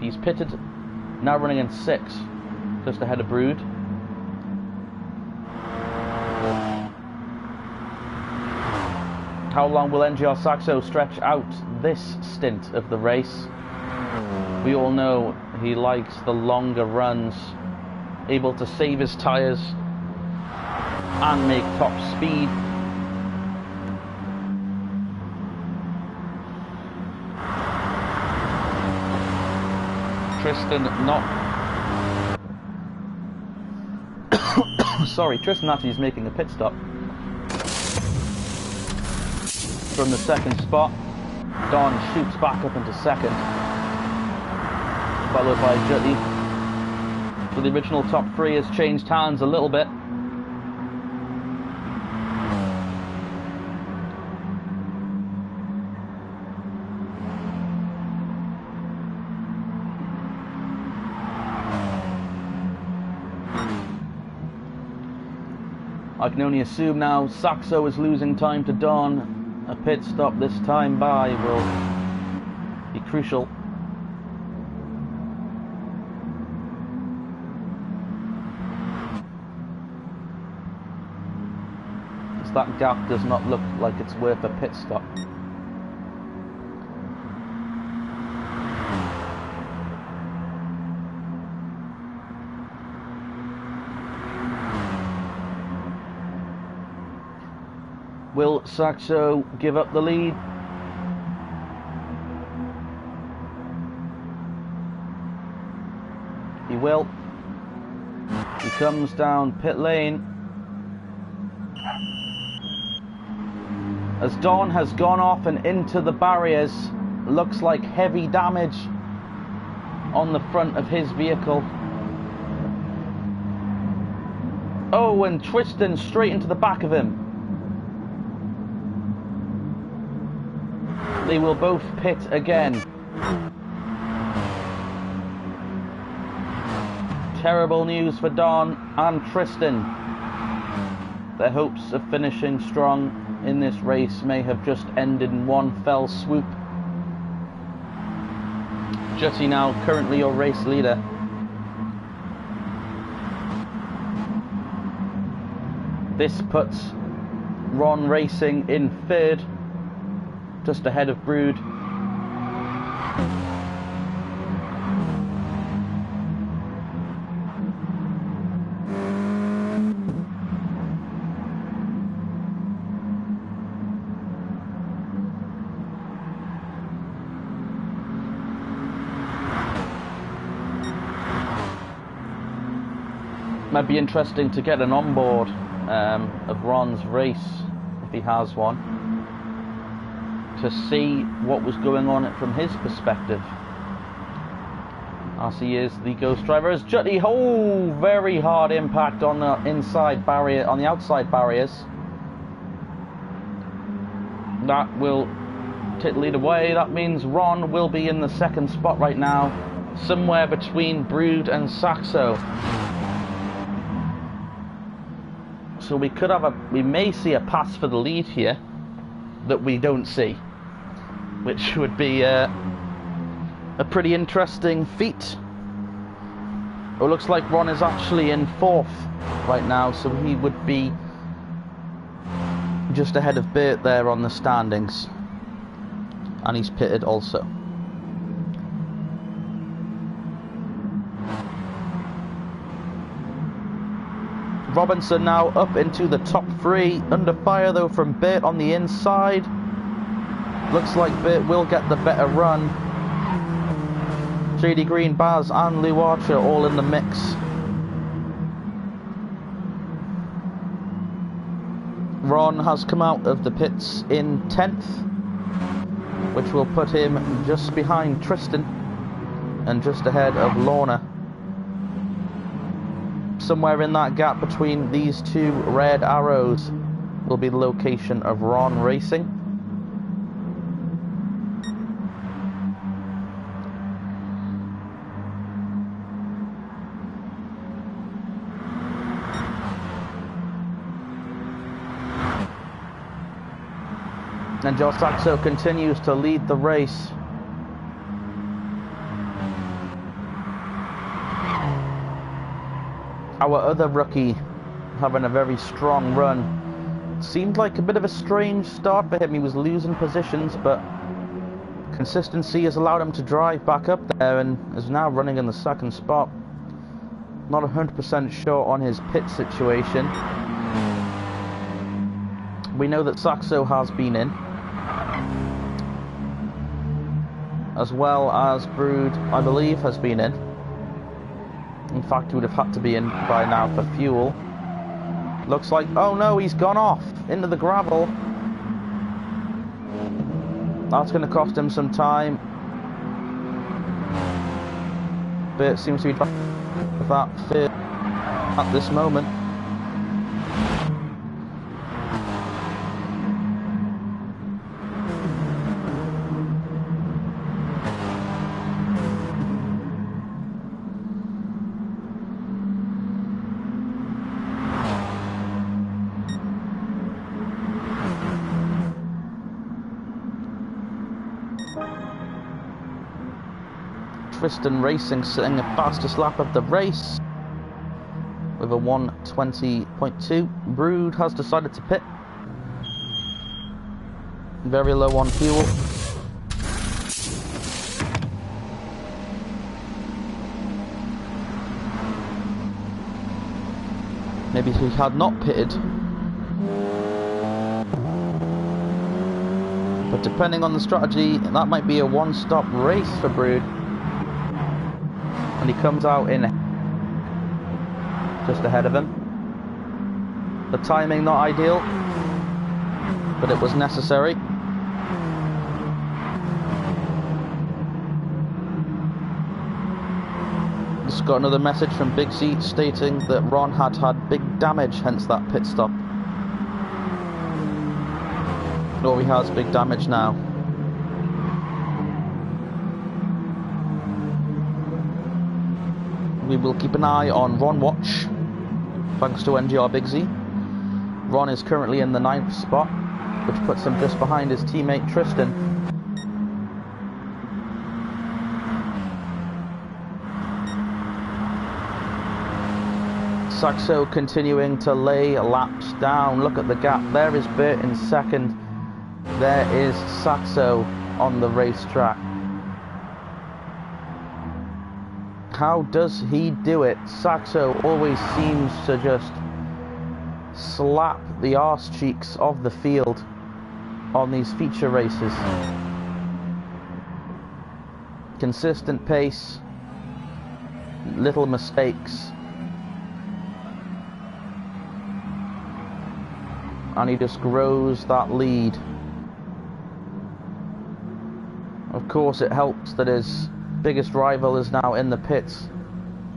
He's pitted, now running in 6, just ahead of Brood. How long will NGR Saxo stretch out this stint of the race? We all know he likes the longer runs, able to save his tyres and make top speed. Tristan not... Sorry, Tristan actually is making a pit stop from the second spot. Don shoots back up into second, followed by Jutty. So the original top 3 has changed hands a little bit. I can only assume now Saxo is losing time to Don. A pit stop this time by will be crucial. As that gap does not look like it's worth a pit stop. Will Saxo give up the lead? He will. He comes down pit lane. As Don has gone off and into the barriers, looks like heavy damage on the front of his vehicle. Oh, and Tristan straight into the back of him. They will both pit again. Terrible news for Don and Tristan. Their hopes of finishing strong in this race may have just ended in one fell swoop. Jutty now currently your race leader. This puts Ron Racing in third, just ahead of Brood. Might be interesting to get an onboard of Ron's race, if he has one, to see what was going on from his perspective, as he is the Ghost driver. As Jutty, oh, very hard impact on the inside barrier, on the outside barriers. That will take the lead away. That means Ron will be in the second spot right now, somewhere between Brood and Saxo. So we may see a pass for the lead here that we don't see, which would be a pretty interesting feat. It looks like Ron is actually in fourth right now, so he would be just ahead of Bert there on the standings, and he's pitted also. Robinson now up into the top 3. Under fire though from Burt on the inside. Looks like Burt will get the better run. JD Green, Baz and Lou Archer all in the mix. Ron has come out of the pits in 10th, which will put him just behind Tristan and just ahead of Lorna. Somewhere in that gap between these two red arrows will be the location of Ron Racing. And Joe Saxo continues to lead the race. Our other rookie having a very strong run. Seemed like a bit of a strange start for him. He was losing positions, but consistency has allowed him to drive back up there and is now running in the 2nd spot. Not 100% sure on his pit situation. We know that Saxo has been in, as well as Brood, I believe, has been in. In fact, he would have had to be in by now for fuel. Looks like, oh no, he's gone off into the gravel. That's going to cost him some time. But it seems to be with that fear at this moment. Tristan Racing sitting the fastest lap of the race with a 1:20.2. Brood has decided to pit. Very low on fuel. Maybe he had not pitted. But depending on the strategy, that might be a one-stop race for Brood. And he comes out in just ahead of him. The timing not ideal, but it was necessary. Just got another message from Big C stating that Ron had big damage, hence that pit stop. Or he has big damage now. We will keep an eye on Ron Watch, thanks to NGR Big Z. Ron is currently in the 9th spot, which puts him just behind his teammate Tristan. Saxo continuing to lay laps down. Look at the gap. There is Burt in 2nd. There is Saxo on the racetrack. How does he do it? Saxo always seems to just slap the arse cheeks of the field on these feature races. Consistent pace, little mistakes, and he just grows that lead. Of course, it helps that his biggest rival is now in the pits,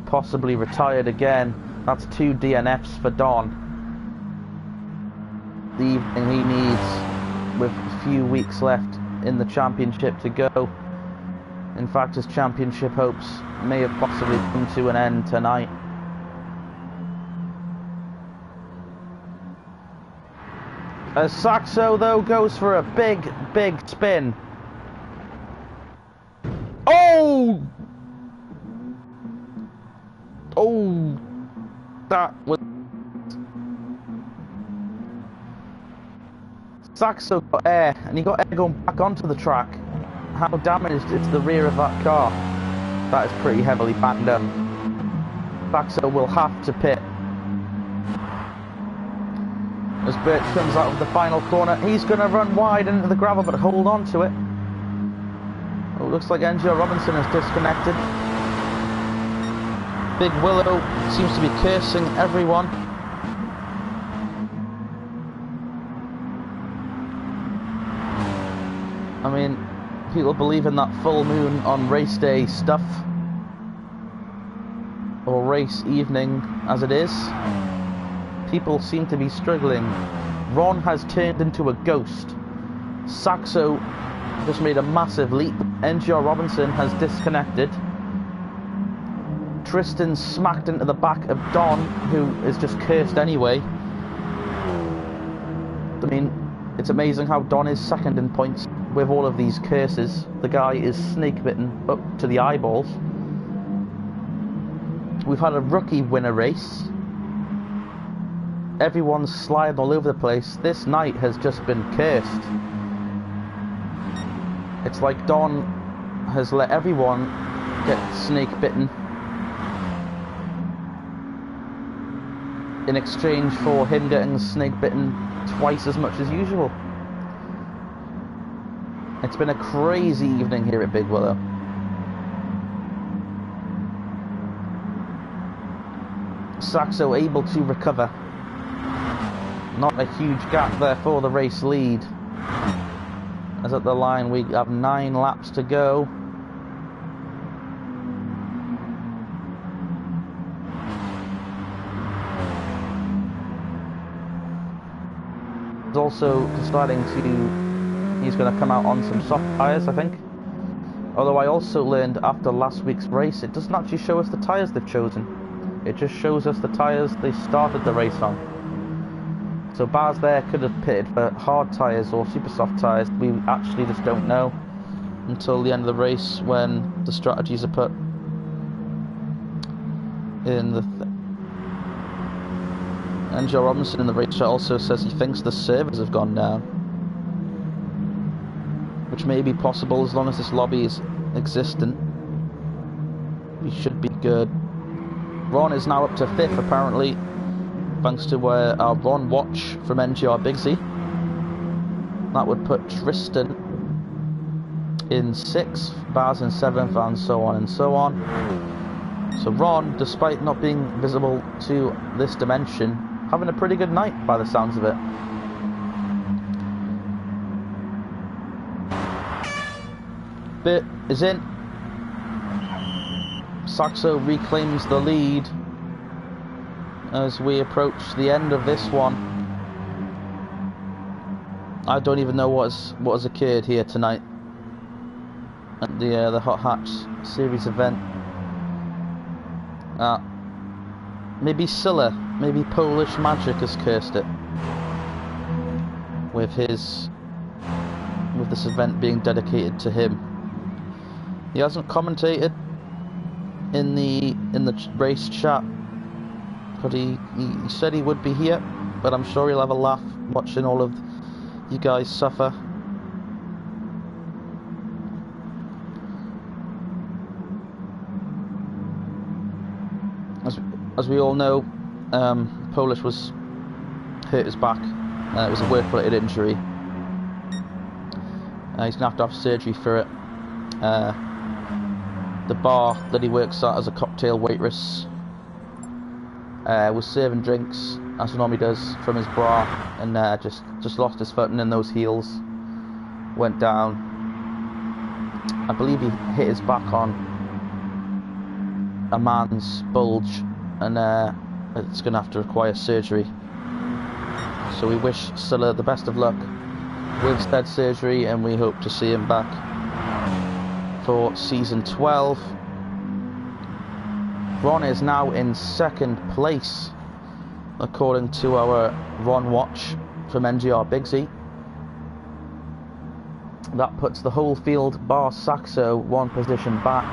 possibly retired again. That's 2 DNFs for Don. The evening he needs, with a few weeks left in the championship to go. In fact, his championship hopes may have possibly come to an end tonight. As Saxo though goes for a big spin. Oh, that was... Saxo got air, and he got air going back onto the track. How damaged is the rear of that car? That is pretty heavily banged up. Saxo will have to pit. As Bert comes out of the final corner, he's going to run wide into the gravel, but hold on to it. Oh, looks like Nxtgen Robinson is disconnected. Big Willow seems to be cursing everyone. I mean, people believe in that full moon on race day stuff, or race evening as it is. People seem to be struggling. Ron has turned into a ghost. Saxo just made a massive leap. Nxtgen Robinson has disconnected. Tristan smacked into the back of Don, who is just cursed anyway. I mean, it's amazing how Don is second in points with all of these curses. The guy is snake bitten up to the eyeballs. We've had a rookie win a race. Everyone's sliding all over the place. This night has just been cursed. It's like Don has let everyone get snake bitten in exchange for him getting snake bitten twice as much as usual. It's been a crazy evening here at Big Willow. Saxo able to recover. Not a huge gap there for the race lead. As at the line we have 9 laps to go. He's also deciding to... he's going to come out on some soft tyres, I think. Although I also learned after last week's race, it doesn't actually show us the tyres they've chosen. It just shows us the tyres they started the race on. So Baz there could have pitted for hard tyres or super soft tyres. We actually just don't know until the end of the race when the strategies are put in the Nxtgen Robinson in the race chat also says he thinks the servers have gone down, which may be possible as long as this lobby is existent. We should be good. Ron is now up to 5th apparently, thanks to our Ron watch from NGR Bigsy. That would put Tristan in 6th, Baz in 7th, and so on and so on. So Ron, despite not being visible to this dimension, having a pretty good night by the sounds of it. Bit is in. Saxo reclaims the lead as we approach the end of this one. I don't even know what has occurred here tonight at the Hot Hatch series event. Maybe Sille, maybe Polish magic has cursed it with this event being dedicated to him. He hasn't commentated in the race chat, but he said he would be here, but I'm sure he'll have a laugh watching all of you guys suffer. As we all know, Polish was hurt his back. It was a work-related injury. He's going to have surgery for it. The bar that he works at as a cocktail waitress was serving drinks, as he normally does, from his bra, and just lost his footing in those heels, went down. I believe he hit his back on a man's bulge, and it's going to have to require surgery. So we wish Sille the best of luck with said surgery, and we hope to see him back for season 12. Ron is now in 2nd place according to our Ron watch from NGR Bigsy. That puts the whole field bar Saxo 1 position back,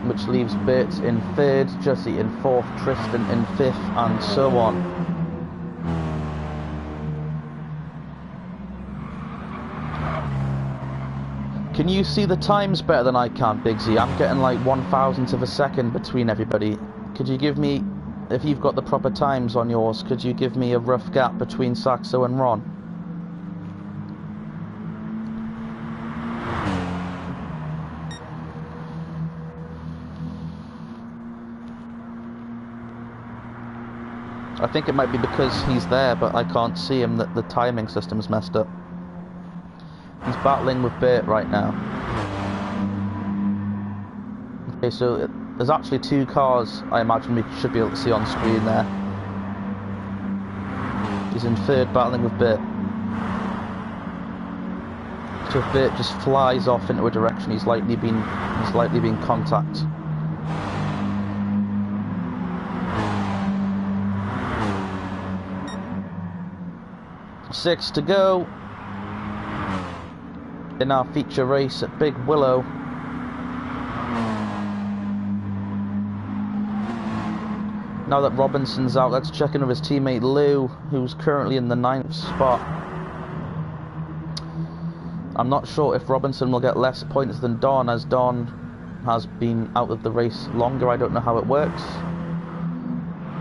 which leaves Bert in 3rd, Jesse in 4th, Tristan in 5th, and so on. Can you see the times better than I can, Bigsy? I'm getting like 1,000th of a second between everybody. Could you give me if you've got the proper times on yours, could you give me a rough gap between Saxo and Ron? I think it might be because he's there, but I can't see him, that the timing system's messed up. He's battling with Bert right now. Okay, so there's actually 2 cars I imagine we should be able to see on screen there. He's in 3rd, battling with Bert. So if Bert just flies off into a direction, he's likely been contact. Six to go in our feature race at Big Willow. Now that Robinson's out, let's check in with his teammate Lou, who's currently in the 9th spot. I'm not sure if Robinson will get less points than Don, as Don has been out of the race longer. I don't know how it works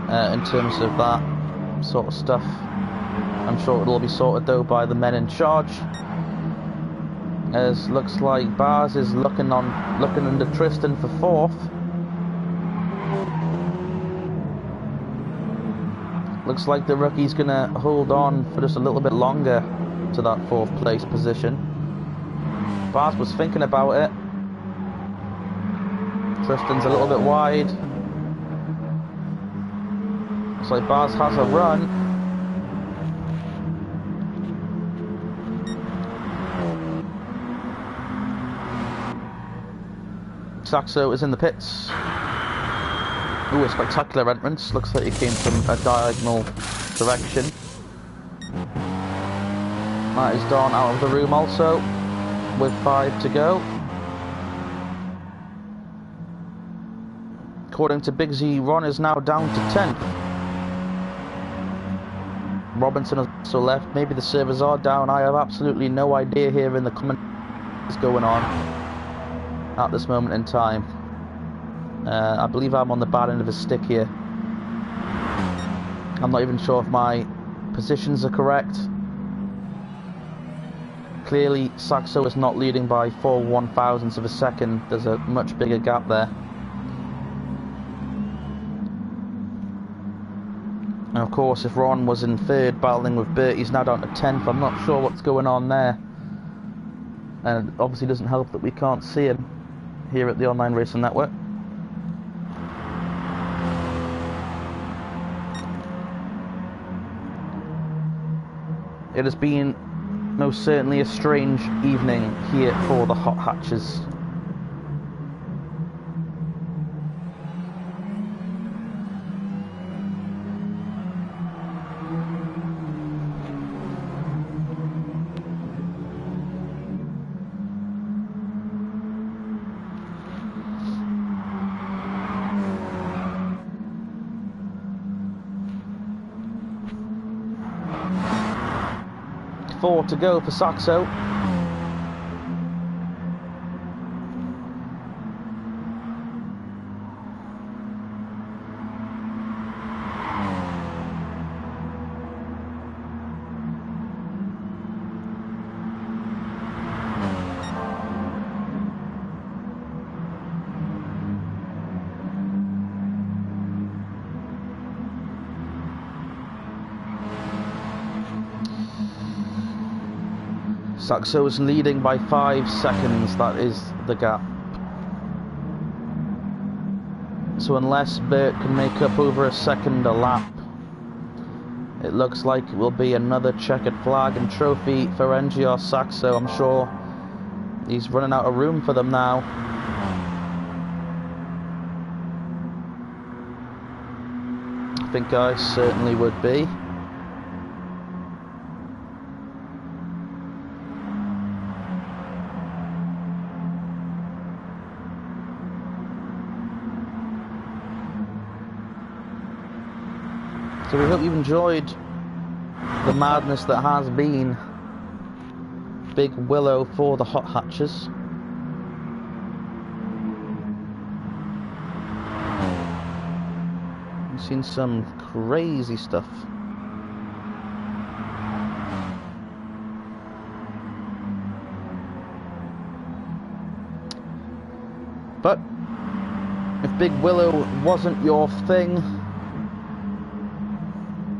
in terms of that sort of stuff. I'm sure it'll all be sorted though by the men in charge. As looks like Bars is looking under Tristan for 4th. Looks like the rookie's gonna hold on for just a little bit longer to that 4th place position. Bars was thinking about it. Tristan's a little bit wide. Looks like Bars has a run. Saxo is in the pits. Ooh, a spectacular entrance. Looks like he came from a diagonal direction. That is Don out of the room also, with 5 to go. According to Big Z, Ron is now down to 10th. Robinson has also left. Maybe the servers are down. I have absolutely no idea here in the comments what's going on at this moment in time. I believe I'm on the bad end of a stick here. I'm not even sure if my positions are correct. Clearly Saxo is not leading by 4 1/1000ths of a second. There's a much bigger gap there. And of course, if Ron was in 3rd battling with Bert, he's now down to 10th. I'm not sure what's going on there. And it obviously doesn't help that we can't see him here at the Online Racing Network. It has been most certainly a strange evening here for the Hot Hatches. Four to go for Saxo. Saxo is leading by 5 seconds, that is the gap. So unless Bert can make up over a second a lap, it looks like it will be another checkered flag and trophy for NGR Saxo. I'm sure he's running out of room for them now. I think I certainly would be. So we hope you've enjoyed the madness that has been Big Willow for the Hot Hatches. You Seen some crazy stuff. But if Big Willow wasn't your thing,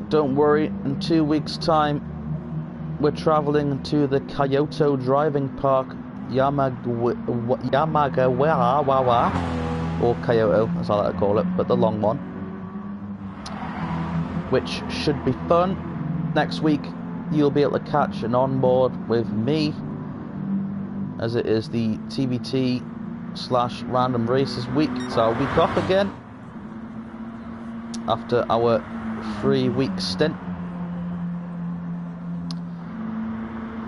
don't worry, in 2 weeks' time we're travelling to the Kyoto Driving Park, Yamagawa, or Kyoto, as I like to call it, but the long one, which should be fun. Next week you'll be able to catch an onboard with me, as it is the TBT/Random Races week. It's our week off again after our 3-week stint,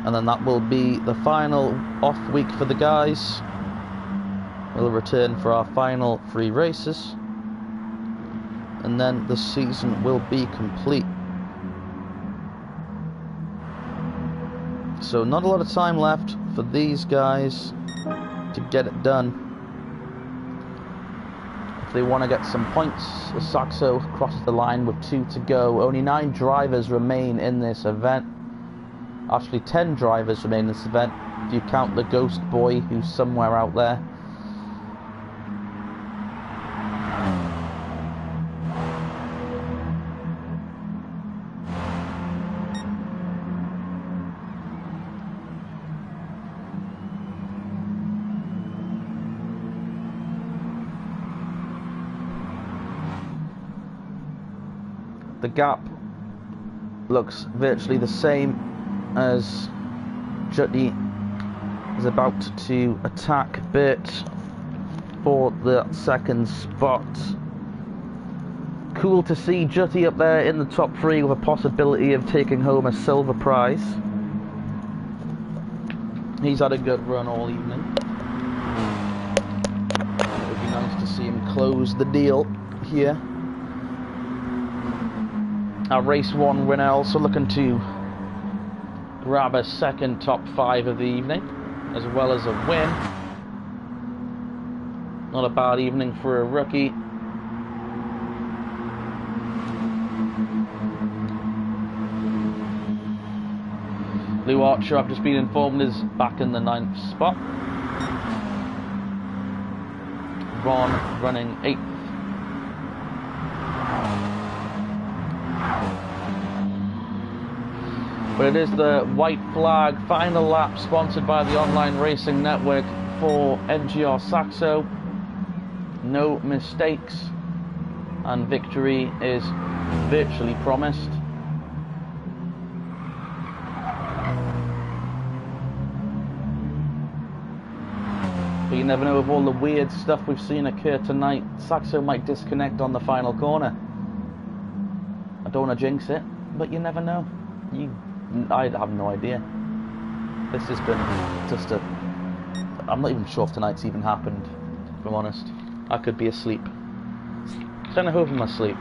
and then that will be the final off week for the guys. We'll return for our final 3 races, and then the season will be complete. So not a lot of time left for these guys to get it done. If they want to get some points, Saxo crosses the line with 2 to go. Only 9 drivers remain in this event. Actually 10 drivers remain in this event, if you count the Ghost Boy who's somewhere out there. The gap looks virtually the same as Jutty is about to attack Bert for the 2nd spot. Cool to see Jutty up there in the top 3 with a possibility of taking home a silver prize. He's had a good run all evening. It would be nice to see him close the deal here. Our race 1 winner also looking to grab a 2nd top 5 of the evening, as well as a win. Not a bad evening for a rookie. Blue Archer, I've just been informed, is back in the 9th spot. Ron running 8th. But it is the white flag final lap sponsored by the Online Racing Network for MGR Saxo. No mistakes, and victory is virtually promised. But you never know, with all the weird stuff we've seen occur tonight, Saxo might disconnect on the final corner. I don't want to jinx it, but you never know. I have no idea. This has been just a... I'm not even sure if tonight's even happened, if I'm honest. I could be asleep. Kind of hope I'm asleep.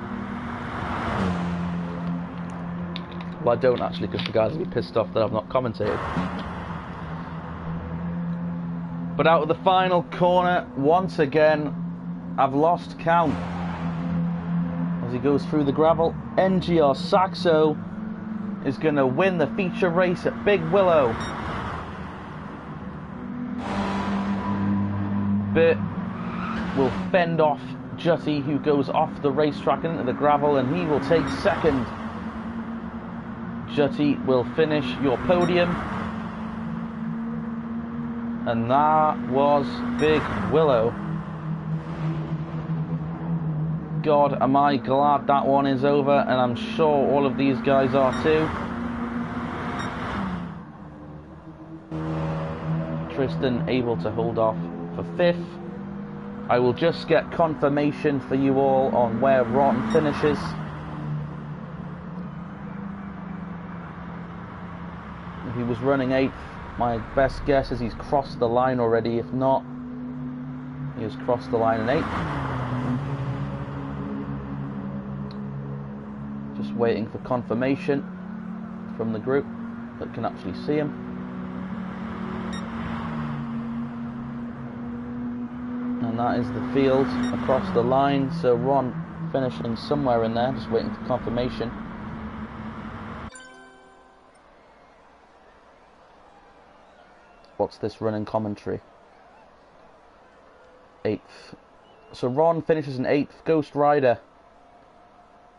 Well, I don't actually, because the guys will be pissed off that I've not commentated. But out of the final corner, once again, I've lost count. As he goes through the gravel, NGR Saxo is going to win the feature race at Big Willow. Bert will fend off Jutty, who goes off the racetrack into the gravel, and he will take 2nd. Jutty will finish your podium. And that was Big Willow. God, am I glad that one is over, and I'm sure all of these guys are too. Tristan able to hold off for 5th. I will just get confirmation for you all on where Ron finishes. If he was running 8th, my best guess is he's crossed the line already. If not, he has crossed the line in 8th. Just waiting for confirmation from the group that can actually see him. And that is the field across the line. So Ron finishing somewhere in there, just waiting for confirmation. What's this running commentary? 8th. So Ron finishes in 8th. Ghost Rider,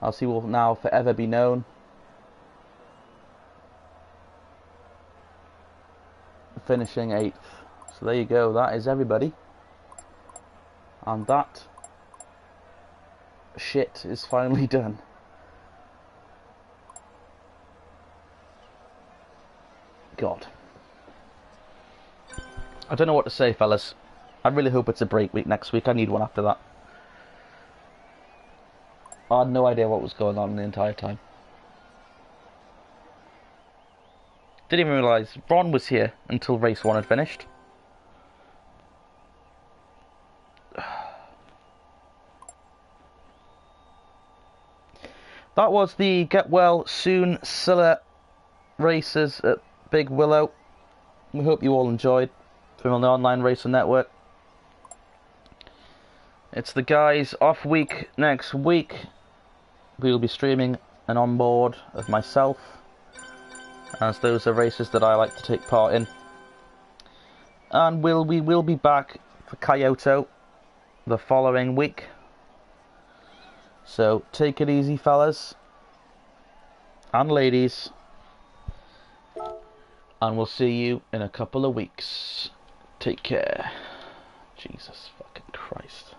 as he will now forever be known, finishing 8th. So there you go, that is everybody. And that shit is finally done. God. I don't know what to say, fellas. I really hope it's a break week next week. I need one after that. I had no idea what was going on the entire time. Didn't even realise Ron was here until race 1 had finished. That was the Get Well Soon Sille races at Big Willow. We hope you all enjoyed from the Online Racing Network. It's the guys off week next week. We will be streaming an onboard of myself, as those are races that I like to take part in. And we will be back for Kyoto the following week. So take it easy, fellas and ladies, and we'll see you in a couple of weeks. Take care. Jesus fucking Christ.